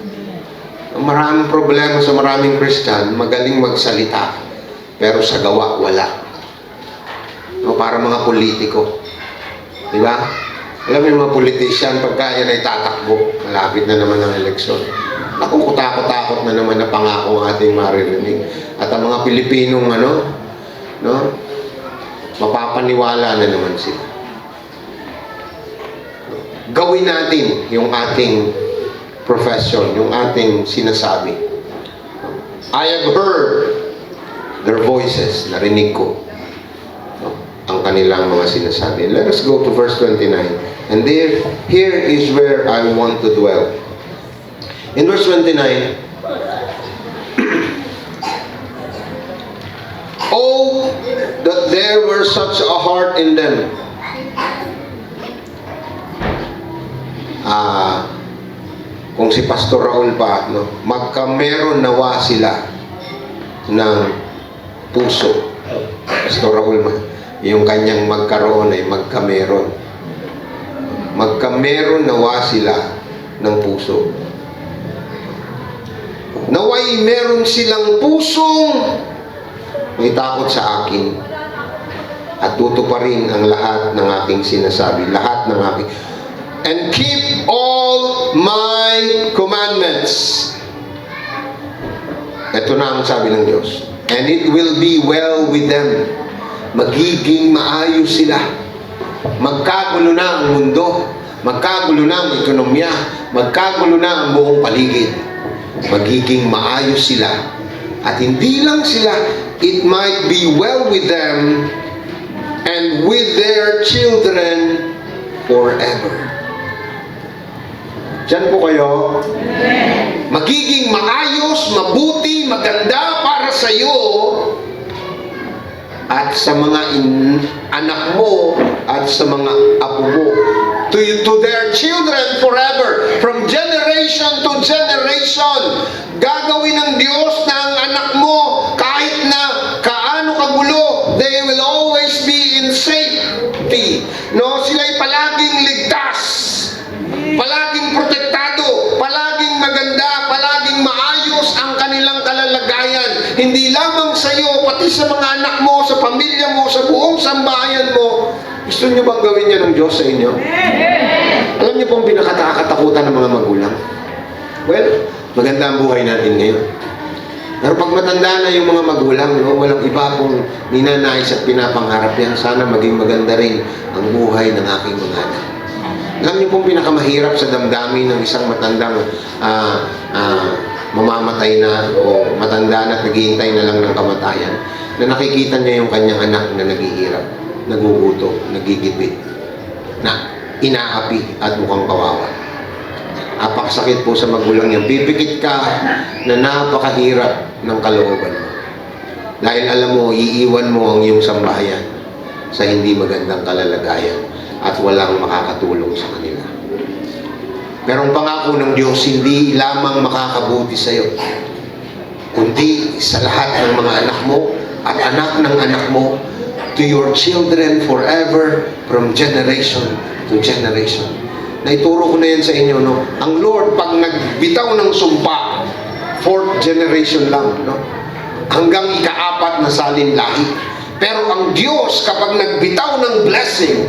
Ang maraming problema sa maraming Christian, magaling magsalita, pero sa gawa, wala. No, para mga politiko. Diba? Alam mo yung mga politician, pagka yan ay tatakbo, malapit na naman ang eleksyon. Naku, kutakot-takot na naman na pangako ang ating maririnig. At ang mga Pilipinong, no, mapapaniwala na naman sila. Gawin natin yung ating profession, yung ating sinasabi. I have heard their voices, narinig ko ang kanilang mga sinasabi. Let us go to verse 29. And here is where I want to dwell. In verse 29, oh, that there were such a heart in them. Kung si Pastor Raul pa, no, magkameron nawa sila ng puso. Pastor Raul, yung kanyang magkaroon ay magkameron. Magkameron nawa sila ng puso. Naway meron silang pusong may takot sa akin at tutuparin ang lahat ng aking sinasabi. Lahat ng aking and keep all my commandments. Ito na ang sabi ng Diyos. And it will be well with them. Magiging maayos sila. Magkagulo na ang mundo. Magkagulo na ang ekonomiya. Magkagulo na ang buong paligid. Magiging maayos sila. At hindi lang sila, it might be well with them and with their children forever. Diyan po kayo. Magiging maayos, mabuti, maganda para sa iyo at sa mga anak mo at sa mga apo mo. To their children forever. From generation to generation. Gagawin ng Diyos na ang anak mo kahit na kaano kagulo, they will always be in safety. No, sila'y palaging ligtas. Palaging protektado, palaging maganda, palaging maayos ang kanilang kalalagayan. Hindi lamang sa iyo, pati sa mga anak mo, sa pamilya mo, sa buong sambahayan mo. Gusto niyo bang gawin niya ng Diyos sa inyo? Alam niyo pong pinakatakatakutan ng mga magulang? Well, maganda ang buhay natin ngayon. Pero pag matanda na yung mga magulang, no, walang iba pong ninanais at pinapangarap yan. Sana maging maganda rin ang buhay ng aking mga anak. Alam niyo pong pinakamahirap sa damdamin ng isang matandang mamamatay na o matanda na at naghihintay na lang ng kamatayan, na nakikita niya yung kanyang anak na naghihirap, naguguto, nagigipit, na inaapi at mukhang kawawa. Apakasakit po sa magulang yan. Pipikit ka na napakahirap ng kalooban mo. Dahil alam mo, iiwan mo ang iyong sambahayan sa hindi magandang kalalagayan. at walang makakatulong sa kanila. Pero ang pangako ng Diyos, hindi lamang makakabuti sa iyo, kundi sa lahat ng mga anak mo at anak ng anak mo, to your children forever, from generation to generation. Naituro ko na yan sa inyo, no? Ang Lord, pag nagbitaw ng sumpa, 4th generation lang, no? Hanggang ika-4 na salin lahi. Pero ang Diyos, kapag nagbitaw ng blessing,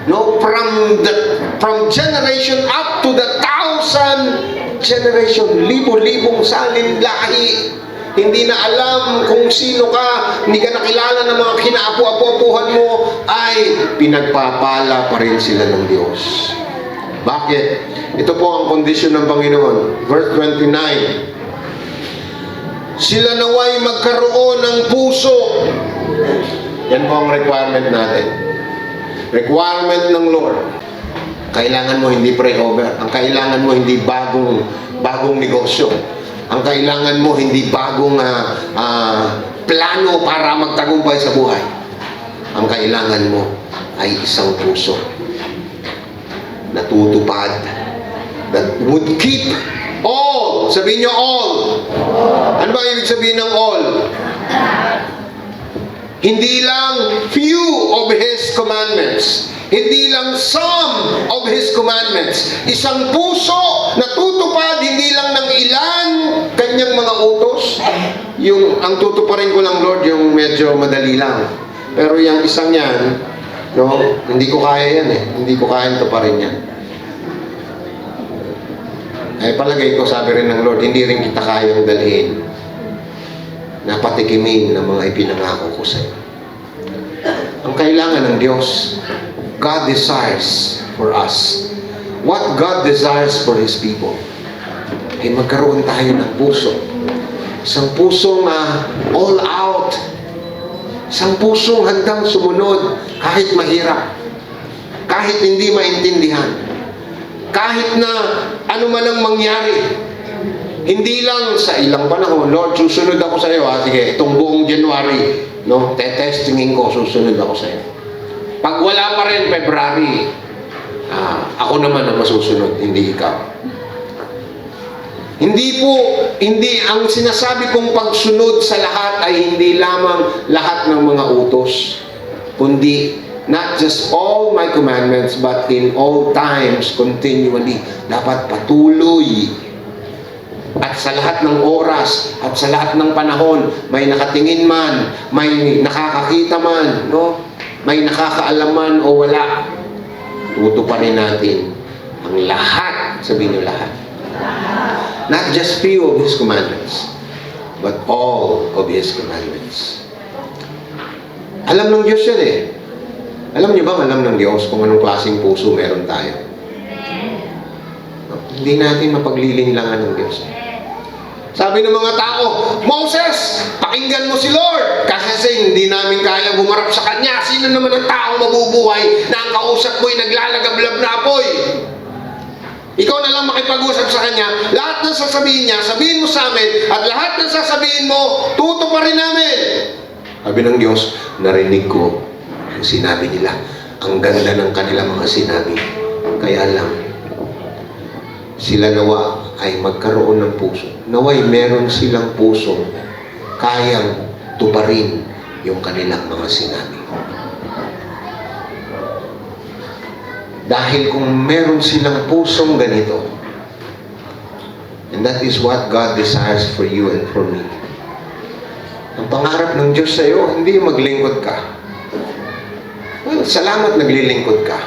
no, from generation up to the 1,000 generation, libo-libong salin lahi, hindi na alam kung sino ka, hindi ka nakilala ng mga kinaapu-apu-apuhan mo, ay pinagpapala pa rin sila ng Diyos. Bakit? Ito po ang kondisyon ng Panginoon. Verse 29. Sila naway magkaroon ng puso. Yan po ang requirement natin. Requirement ng Lord. Kailangan mo hindi pray-over. Ang kailangan mo hindi bagong negosyo. Ang kailangan mo hindi bagong plano para magtagumpay sa buhay. Ang kailangan mo ay isang puso na tutupad, that would keep all. Sabihin nyo all. Ano ba ibig sabihin ng all? Hindi lang few of His commandments. Hindi lang some of His commandments. Isang puso na tutupad hindi lang ng ilan kanyang mga utos. Ang tutuparin ko lang, Lord, yung medyo madali lang. Pero yung isang yan, no, hindi ko kaya yan eh. Hindi ko kaya tuparin yan. Ay palagay ko, sabi rin ng Lord, hindi rin kita kayang dalhin na patikimin ng mga ipinangako ko sa iyo. Ang kailangan ng Diyos, God desires for us. What God desires for His people, ay magkaroon tayo ng puso. Isang pusong all out. Isang pusong handang sumunod kahit mahirap. Kahit hindi maintindihan. Kahit na ano man ang mangyari. Hindi lang sa ilang panahon, Lord, susunod ako sa iyo. Sige, itong buong January, no, testingin ko, susunod ako sa iyo. Pag wala pa rin February, ako naman ang masusunod, hindi ikaw. Hindi ang sinasabi kong pagsunod sa lahat ay hindi lamang lahat ng mga utos, kundi not just all my commandments, but in all times, continually. Dapat patuloy. At sa lahat ng oras, at sa lahat ng panahon, may nakatingin man, may nakakakita man, no? May nakakaalam man o wala, tutuparin natin ang lahat. Sabihin niyo lahat. Not just few of His commandments, but all of His commandments. Alam ng Diyos yan eh. Alam niyo ba, alam ng Diyos kung anong klaseng puso meron tayo? Hindi natin mapaglilinlangan ng Diyos. Sabi ng mga tao, Moses, pakinggan mo si Lord. Kasi hindi namin kaya bumarap sa Kanya. Sino naman ang taong mabubuhay na ang kausap mo'y naglalagablab na apoy? Ikaw na lang makipag-usap sa Kanya. Lahat ng sasabihin niya, sabihin mo sa amin. At lahat ng sasabihin mo, tutuparin namin. Sabi ng Diyos, narinig ko ang sinabi nila. Ang ganda ng kanilang mga sinabi. Kaya lang, sila nawa ay magkaroon ng puso. Naway meron silang pusong kayang tuparin yung kanilang mga sinabi. Dahil kung meron silang pusong ganito, and that is what God desires for you and for me. Ang pangarap ng Diyos sa iyo, hindi maglingkod ka. Well, salamat naglilingkod ka.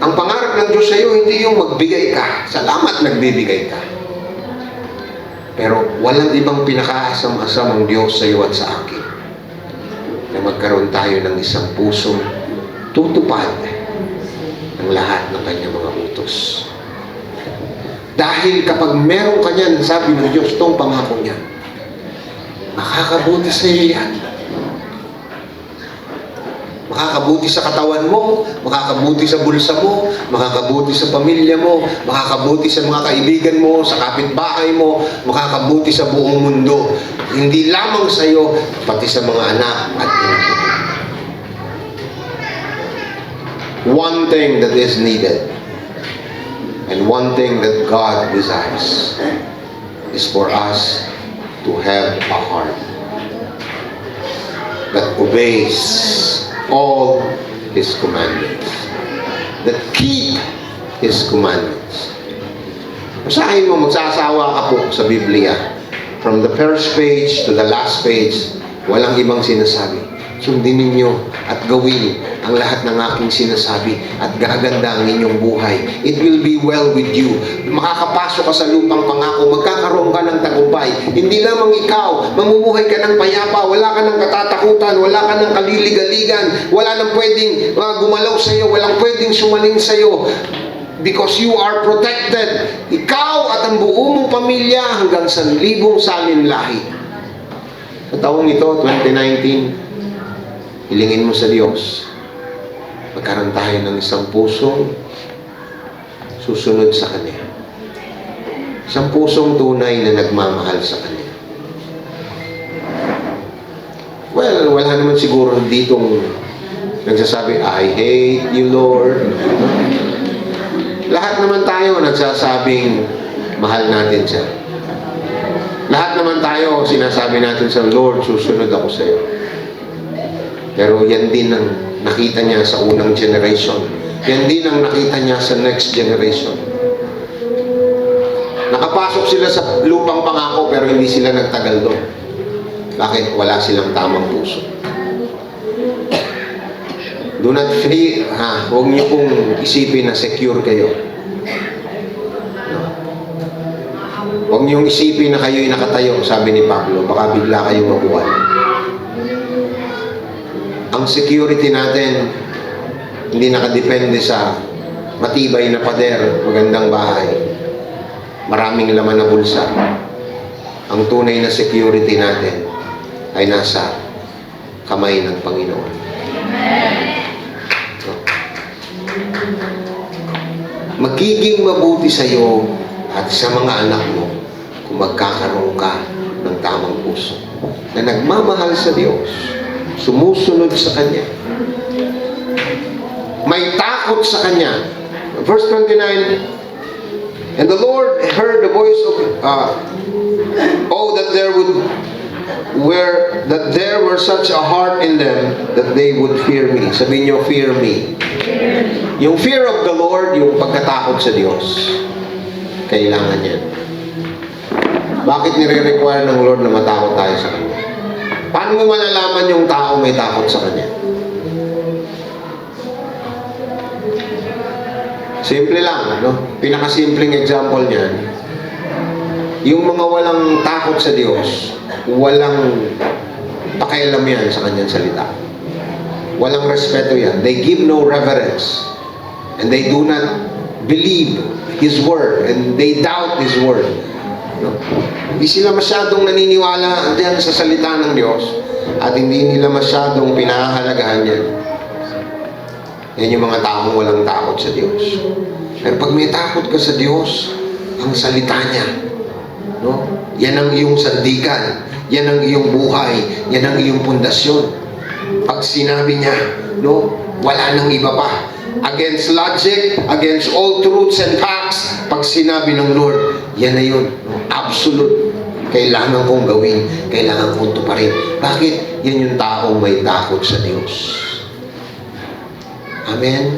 Ang pangarap ng Diyos sa iyo, hindi yung magbigay ka. Salamat nagbibigay ka. Pero walang ibang pinakaka-asam-asam ang Diyos sa iyo at sa akin. Na magkaroon tayo ng isang pusong tutupad ng lahat ng kanyang mga utos. Dahil kapag meron ka niyan, sabi ng Diyos, itong pangako niya, makakabuti sa iyo yan. Makakabuti sa katawan mo, makakabuti sa bulsa mo, makakabuti sa pamilya mo, makakabuti sa mga kaibigan mo, sa kapitbahay mo, makakabuti sa buong mundo. Hindi lamang sa iyo, pati sa mga anak at ina. one thing that is needed and one thing that God desires is for us to have a heart that obeys all His commandments, that keep His commandments. Basahin mo, magsasawa ka po sa Biblia. From the first page to the last page, walang ibang sinasabi. Sundin ninyo at gawin ang lahat ng aking sinasabi at gaganda ang inyong buhay. It will be well with you. Makakapasok ka sa lupang pangako, magkakaroon ka ng tagumpay. Hindi lamang ikaw, mamumuhay ka ng payapa, wala ka ng katatakutan, wala ka ng kalilig-aligan, wala nang pwedeng gumalaw sa iyo, walang pwedeng sumaling sa iyo. Because you are protected. Ikaw at ang buong mong pamilya hanggang sa 1,000 salin lahi. Sa taong ito, 2019, hilingin mo sa Diyos, magkaroon tayo ng isang pusong susunod sa Kanya. Isang pusong tunay na nagmamahal sa Kanya. Well, wala naman siguro ditong nagsasabi, I hate you, Lord. Lahat naman tayo nagsasabing mahal natin siya. Lahat naman tayo sinasabi natin sa Lord, susunod ako sa iyo. Pero yan din ang nakita niya sa unang generation. Yan din ang nakita niya sa next generation. Nakapasok sila sa lupang pangako pero hindi sila nagtagal doon. Bakit? Wala silang tamang puso. Do not feel, huwag niyo pong isipin na secure kayo. Huwag niyong isipin na kayo'y nakatayo, sabi ni Pablo, baka bigla kayo mabuhay. Ang security natin, hindi nakadepende sa matibay na pader, magandang bahay, maraming laman na bulsa. Ang tunay na security natin ay nasa kamay ng Panginoon. Magiging mabuti sa iyo at sa mga anak mo kung magkakaroon ka ng tamang puso na nagmamahal sa Diyos, sumusunod sa Kanya, may takot sa Kanya. Verse 29, and the Lord heard the voice of that there were such a heart in them that they would fear me. Sabihin niyo, fear me. Yung fear of the Lord, yung pagkatakot sa Diyos, kailangan yan. Bakit nire-require ng Lord na matakot tayo sa Kanya? Paano mo malalaman yung tao may takot sa Kanya? Simple lang, no? Pinakasimpleng example niyan, yung mga walang takot sa Diyos, walang pakialam yan sa Kanyang salita. Walang respeto yan. They give no reverence. And they do not believe His Word. And they doubt His Word. No? Hindi sila masyadong naniniwala diyan sa salita ng Diyos. At hindi nila masyadong pinahahalagahan yan. Yan yung mga taong walang takot sa Diyos. Pero pag may takot ka sa Diyos, ang salita niya, no? Yan ang iyong sandigan, yan ang iyong buhay, yan ang iyong pundasyon. Pag sinabi niya, no, wala nang iba pa. Against logic, against all truths and facts, pag sinabi ng Lord, yan na yun. Absolute. Kailangan kong gawin, kailangan kong tuparin. Bakit? Yan yung taong may takot sa Diyos. Amen?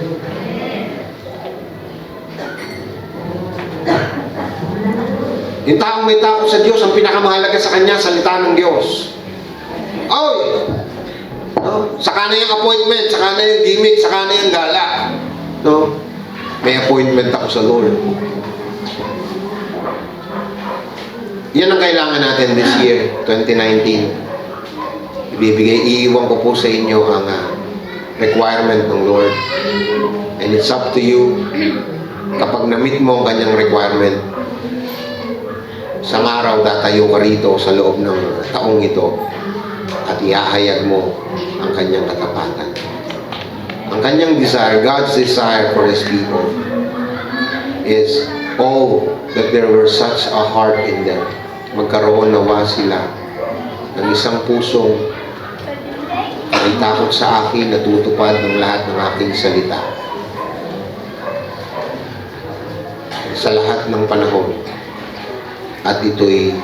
Yung taong may takot sa Diyos, ang pinakamahalaga sa kanya, salita ng Diyos. Oy! No? Saka na yung appointment, saka na yung gimmick, saka na yung gala. No? May appointment ako sa Lord. Yan ang kailangan natin this year, 2019. Iiwan ko po sa inyo ang requirement ng Lord. And it's up to you. Kapag na-meet mo ang kanyang requirement, isang araw datayo ka rito sa loob ng taong ito at ihahayag mo ang kanyang katapatan. Ang kanyang desire, God's desire for His people is, that there were such a heart in them. Magkaroon nawa sila ng isang pusong may takot sa akin na tutupad ng lahat ng aking salita. sa lahat ng panahon. At ito'y,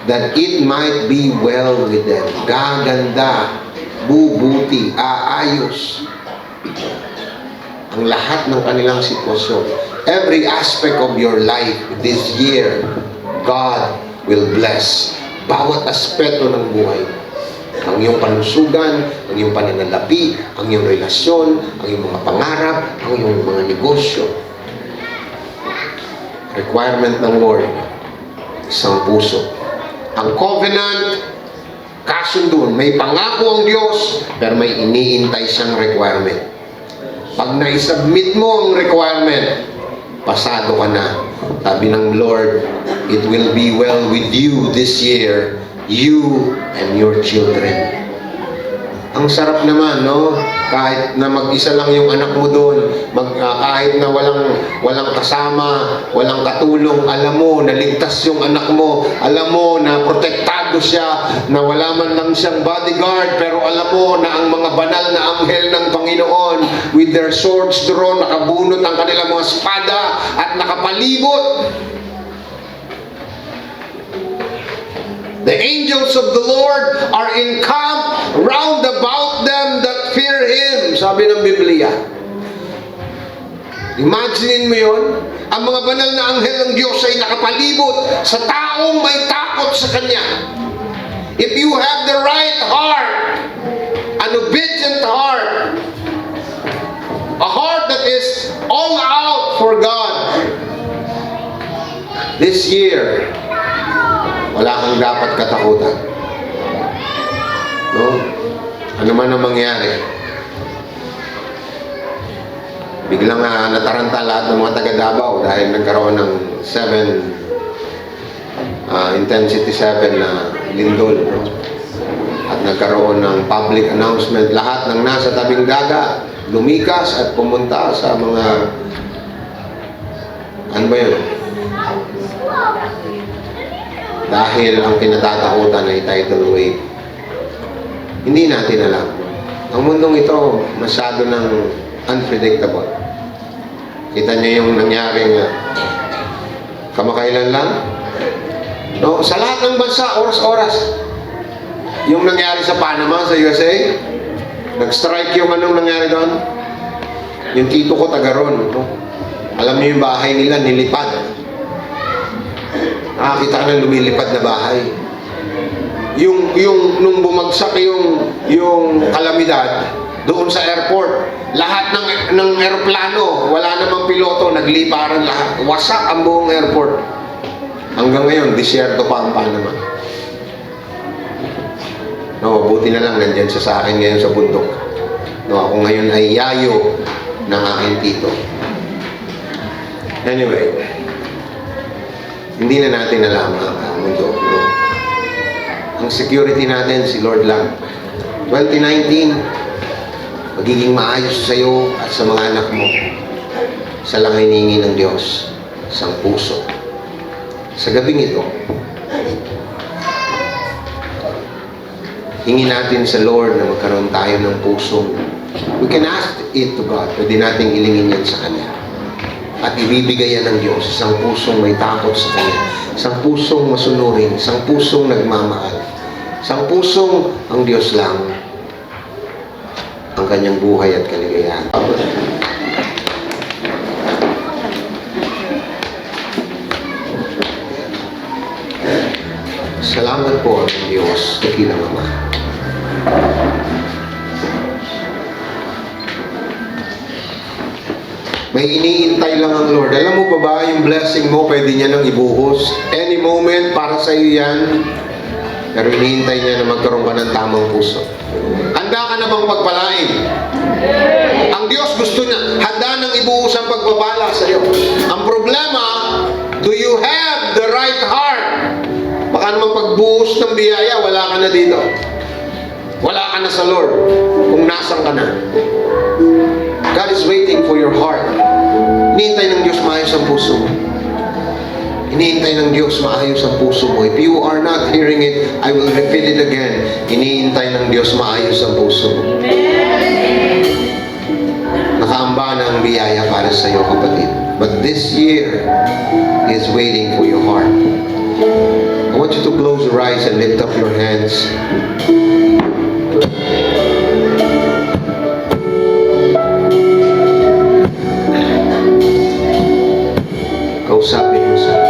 that it might be well with them. Gaganda, bubuti, aayos ang lahat ng kanilang sitwasyon. Every aspect of your life this year, God will bless. Bawat aspeto ng buhay. Ang iyong panusugan, ang iyong pananalapi, ang iyong relasyon, ang iyong mga pangarap, ang iyong mga negosyo. Requirement ng Lord, isang puso. Ang covenant, kasunduan. May pangako ang Diyos, pero may iniintay siyang requirement. Pag na-submit mo ang requirement, pasado ka na. Sabi ng Lord, it will be well with you this year, you and your children. Ang sarap naman, no? Kahit na mag-isa lang yung anak mo doon, kahit na walang kasama, walang katulong, alam mo na ligtas yung anak mo, alam mo na protektado siya, na wala man lang siyang bodyguard, pero alam mo na ang mga banal na anghel ng Panginoon with their swords drawn, nakabunot ang kanilang mga espada at nakapalibot. The angels of the Lord are encamped round about them that fear Him. Sabi ng Biblia. Imagine mo yun. Ang mga banal na anghel ng Diyos ay nakapalibot sa taong may takot sa Kanya. If you have the right heart, an obedient heart, a heart that is all out for God, this year, wala kang dapat katakutan. No? Ano man ang mangyari. Biglang nataranta lahat ng mga taga-Davao dahil nagkaroon ng 7 intensity 7 na lindol. No? At nagkaroon ng public announcement. Lahat ng nasa tabing dagat lumikas at pumunta sa mga ano ba yun? Dahil ang kinatatakutan ay tidal wave. Hindi natin alam. Ang mundong ito, masyado ng unpredictable. Kita niyo yung nangyaring kamakailan lang? No, sa lahat ng bansa, oras-oras. Yung nangyari sa Panama, sa USA, nag-strike yung anong nangyari doon. Yung tito ko, taga ron. No? Alam niyo yung bahay nila, nilipad. Nakakita ka ng lumilipad na bahay. Nung bumagsak yung kalamidad, doon sa airport, lahat ng eroplano, wala namang piloto, nagliparan lahat. Wasak ang buong airport. Hanggang ngayon, disyerto pa ang Panama. No, buti na lang nandyan siya sa akin ngayon sa bundok. No, ako ngayon ay yayo ng aking tito. Anyway, hindi na natin alam ang mundo. No? Ang security natin, si Lord lang. 2019, magiging maayos sa iyo at sa mga anak mo. Sa lang hiningi ng Diyos, isang puso. Sa gabing ito, hingin natin sa Lord na magkaroon tayo ng pusong. We can ask it to God. Pwede natin ilingin yan sa Kanya. At ibibigay yan ng Diyos, isang pusong may takot sa Kanya, isang pusong masunurin, isang pusong nagmamahal, isang pusong ang Diyos lang ang kanyang buhay at kaligayahan. Salamat po ang Diyos, dakilang Ama. May iniintay lang ang Lord. Alam mo pa ba, yung blessing mo, pwede niya nang ibuhos. Any moment, para sa iyo yan. Pero iniintay niya na magkaroon ka ng tamang puso. Handa ka na bang pagpalain? Ang Diyos gusto niya, handa nang ibuhos ang pagpapala sa iyo. Ang problema, do you have the right heart? Baka naman pagbuhos ng biyaya, wala ka na dito. Wala ka na sa Lord. Kung nasan ka na. God is waiting for your heart. Hinihintay ng Diyos maayos ang puso mo. Hinihintay ng Diyos maayos ang puso mo. If you are not hearing it, I will repeat it again. Hinihintay ng Diyos maayos ang puso mo. Nakaamba na ang biyaya para sa iyo, kapatid. But this year is waiting for your heart. I want you to close your eyes and lift up your hands. Kausapin mo sa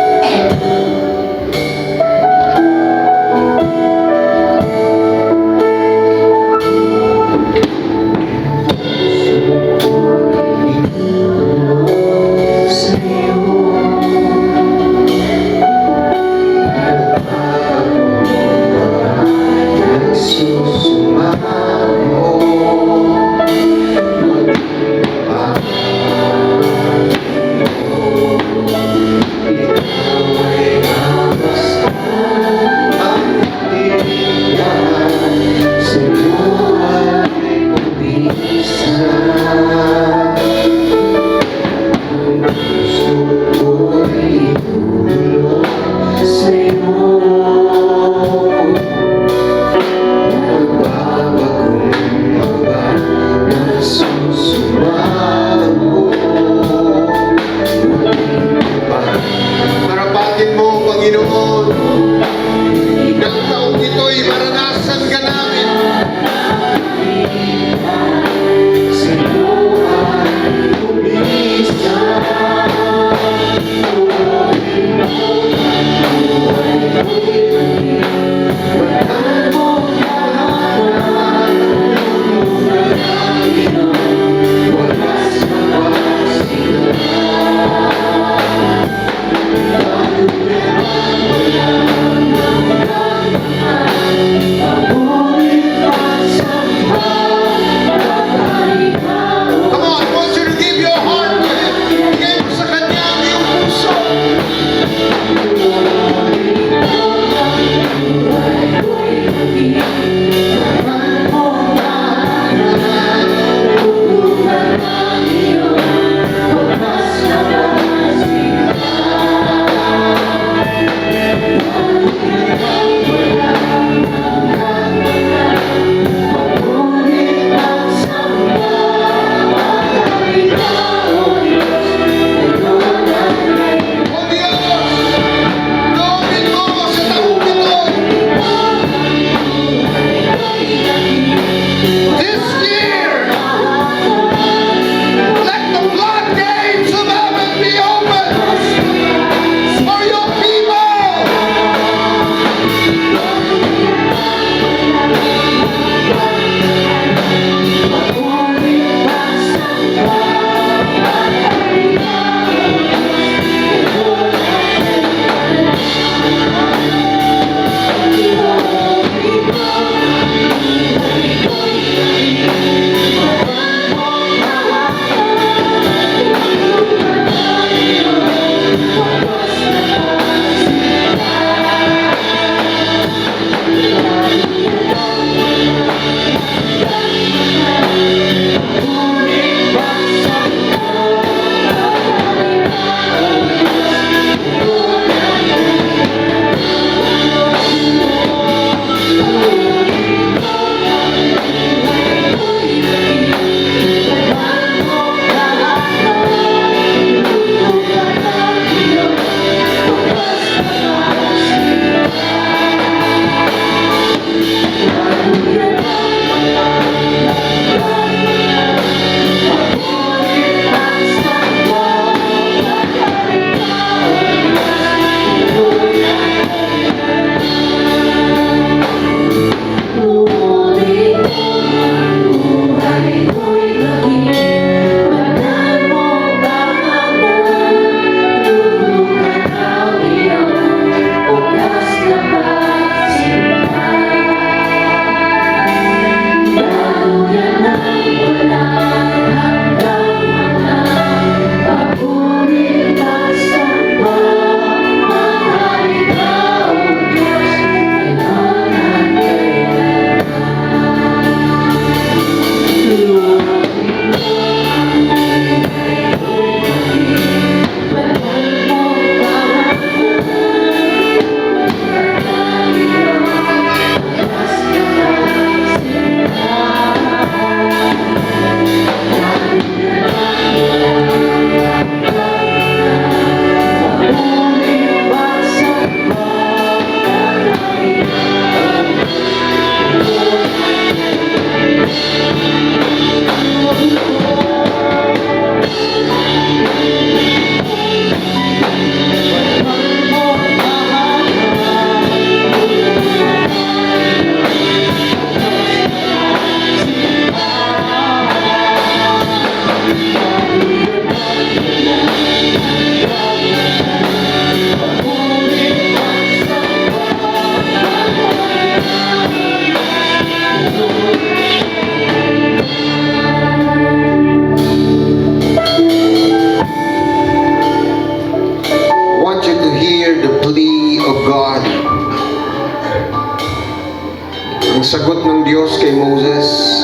speechless.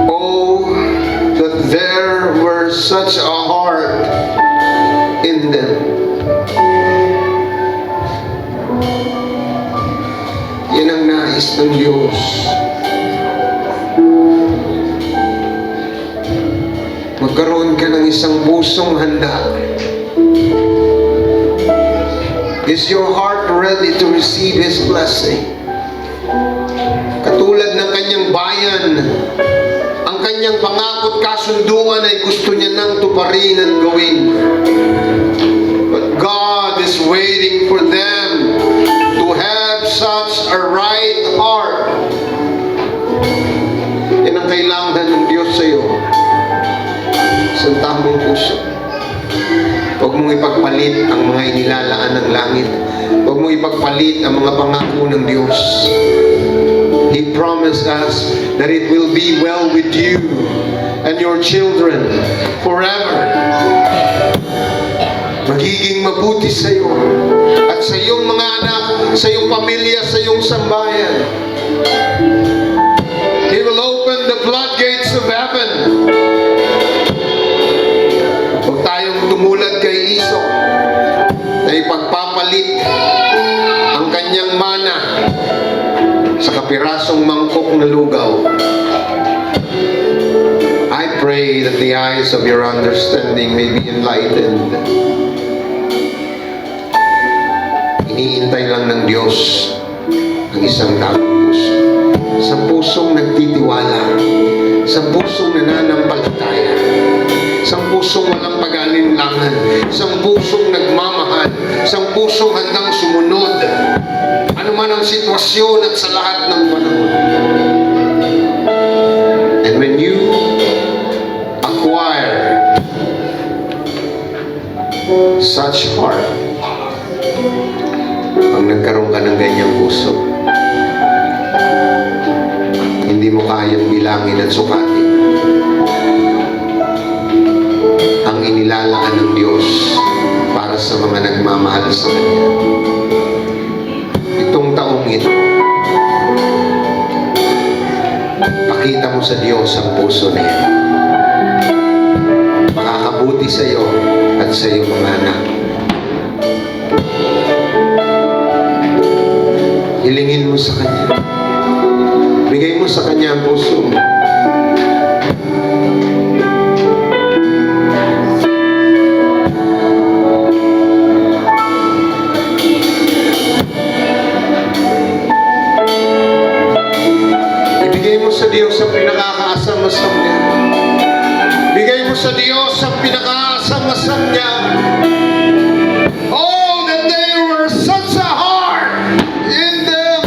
Oh, that there were such a heart in them. Yan ang nais ng Diyos. Magkaroon ka ng isang pusong handa. Is your heart ready to receive His blessing? Katulad ng kanyang bayan, ang kanyang pangako at kasunduan ay gusto niya nang tuparin at gawin. But God is waiting for them to have such a right heart. Yan ang kailangan ng Diyos sa iyo. Sa tamang puso. Huwag mong ipagpalit ang mga inilalaan ng langit. Huwag mong ipagpalit ang mga pangako ng Diyos. He promised us that it will be well with you and your children forever. Magiging mabuti sa iyo at sa iyong mga anak, sa iyong pamilya, sa iyong sambayan. He will open the floodgates of heaven. Huwag tayong tumulad kay Iso na ipagpapalit ang kanyang mana sa kapirasong mangkok na lugaw. I pray that the eyes of your understanding may be enlightened. Iniintay lang ng Diyos ang isang tamang puso. Sa pusong nagtitiwala, sa pusong nananampalataya, sa pusong walang pag-alinlangan, sa pusong nagmamahal, sa pusong handang sumunod, ano man ang sitwasyon at sa lahat ng panahon. And when you acquire such heart, pag nagkaroon ka ng ganyang puso, hindi mo kayang bilangin at sukatin ang inilalaan ng Diyos para sa mga nagmamahal sa Kanya. Itong taong ito, pakita mo sa Diyos ang puso na yan. Makakabuti sa iyo at sa iyong mga anak. Hilingin mo sa Kanya. Bigay mo sa Kanya ang puso mo. Ibigay mo sa Diyos ang pinakaka-asam-asam niya. Bigay mo sa Diyos ang pinakaka-asam-asam niya. Oh, that they were such a heart in them.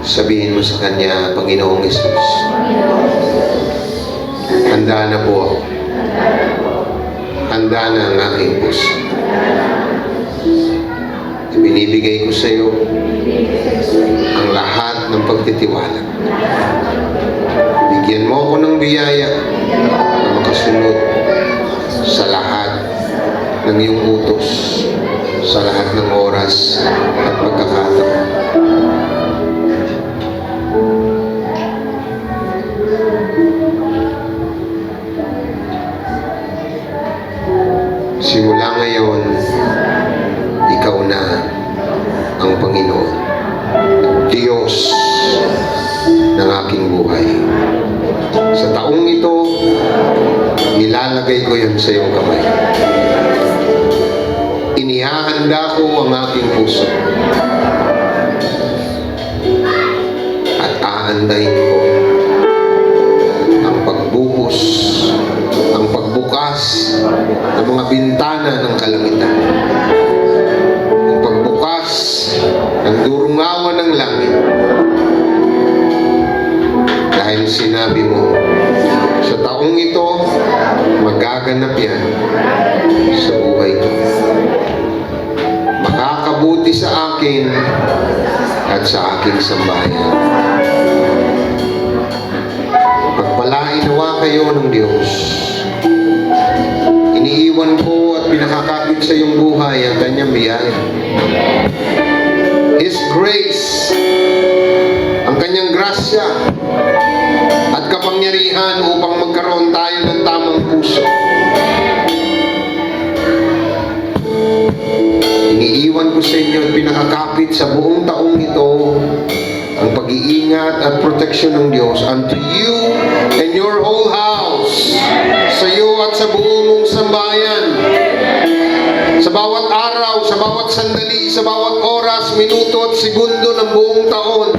Sabihin mo sa Kanya, Panginoong Hesus, handa na po ako. Handa na ang aking puso. Ibinibigay ko sa iyo ang lahat ng pagtitiwala. Bigyan mo ako ng biyaya na makasunod sa lahat ng iyong utos, sa lahat ng oras at pagkakataon. Simula ngayon, ikaw na ang Panginoon, Diyos ng aking buhay. Sa taong ito, ilalagay ko yan sa iyong kamay. Inihahanda ko ang aking puso at aandahin ko ang pagbuhos, ang pagbukas ng mga bintana ng kalangitan, ang pagbukas ng durungawan ng langit. Dahil sinabi mo, sa taong ito, magaganap yan sa buhay ko. Makakabuti sa akin at sa aking sambahayan. Pagpalain nawa kayo ng Diyos. Iniiwan ko at pinakakapit sa iyong buhay ang kanyang biyaya. His grace, ang kanyang grasya at kapangyarihan upang magkaroon tayo ng tamang puso. Iniiwan ko sa inyo at pinakakapit sa buong taong ito ang pag-iingat at proteksyon ng Diyos unto you and your whole house, sa iyo at sa buong mong sambayan, sa bawat araw, sa bawat sandali, sa bawat oras, minuto at segundo ng buong taon.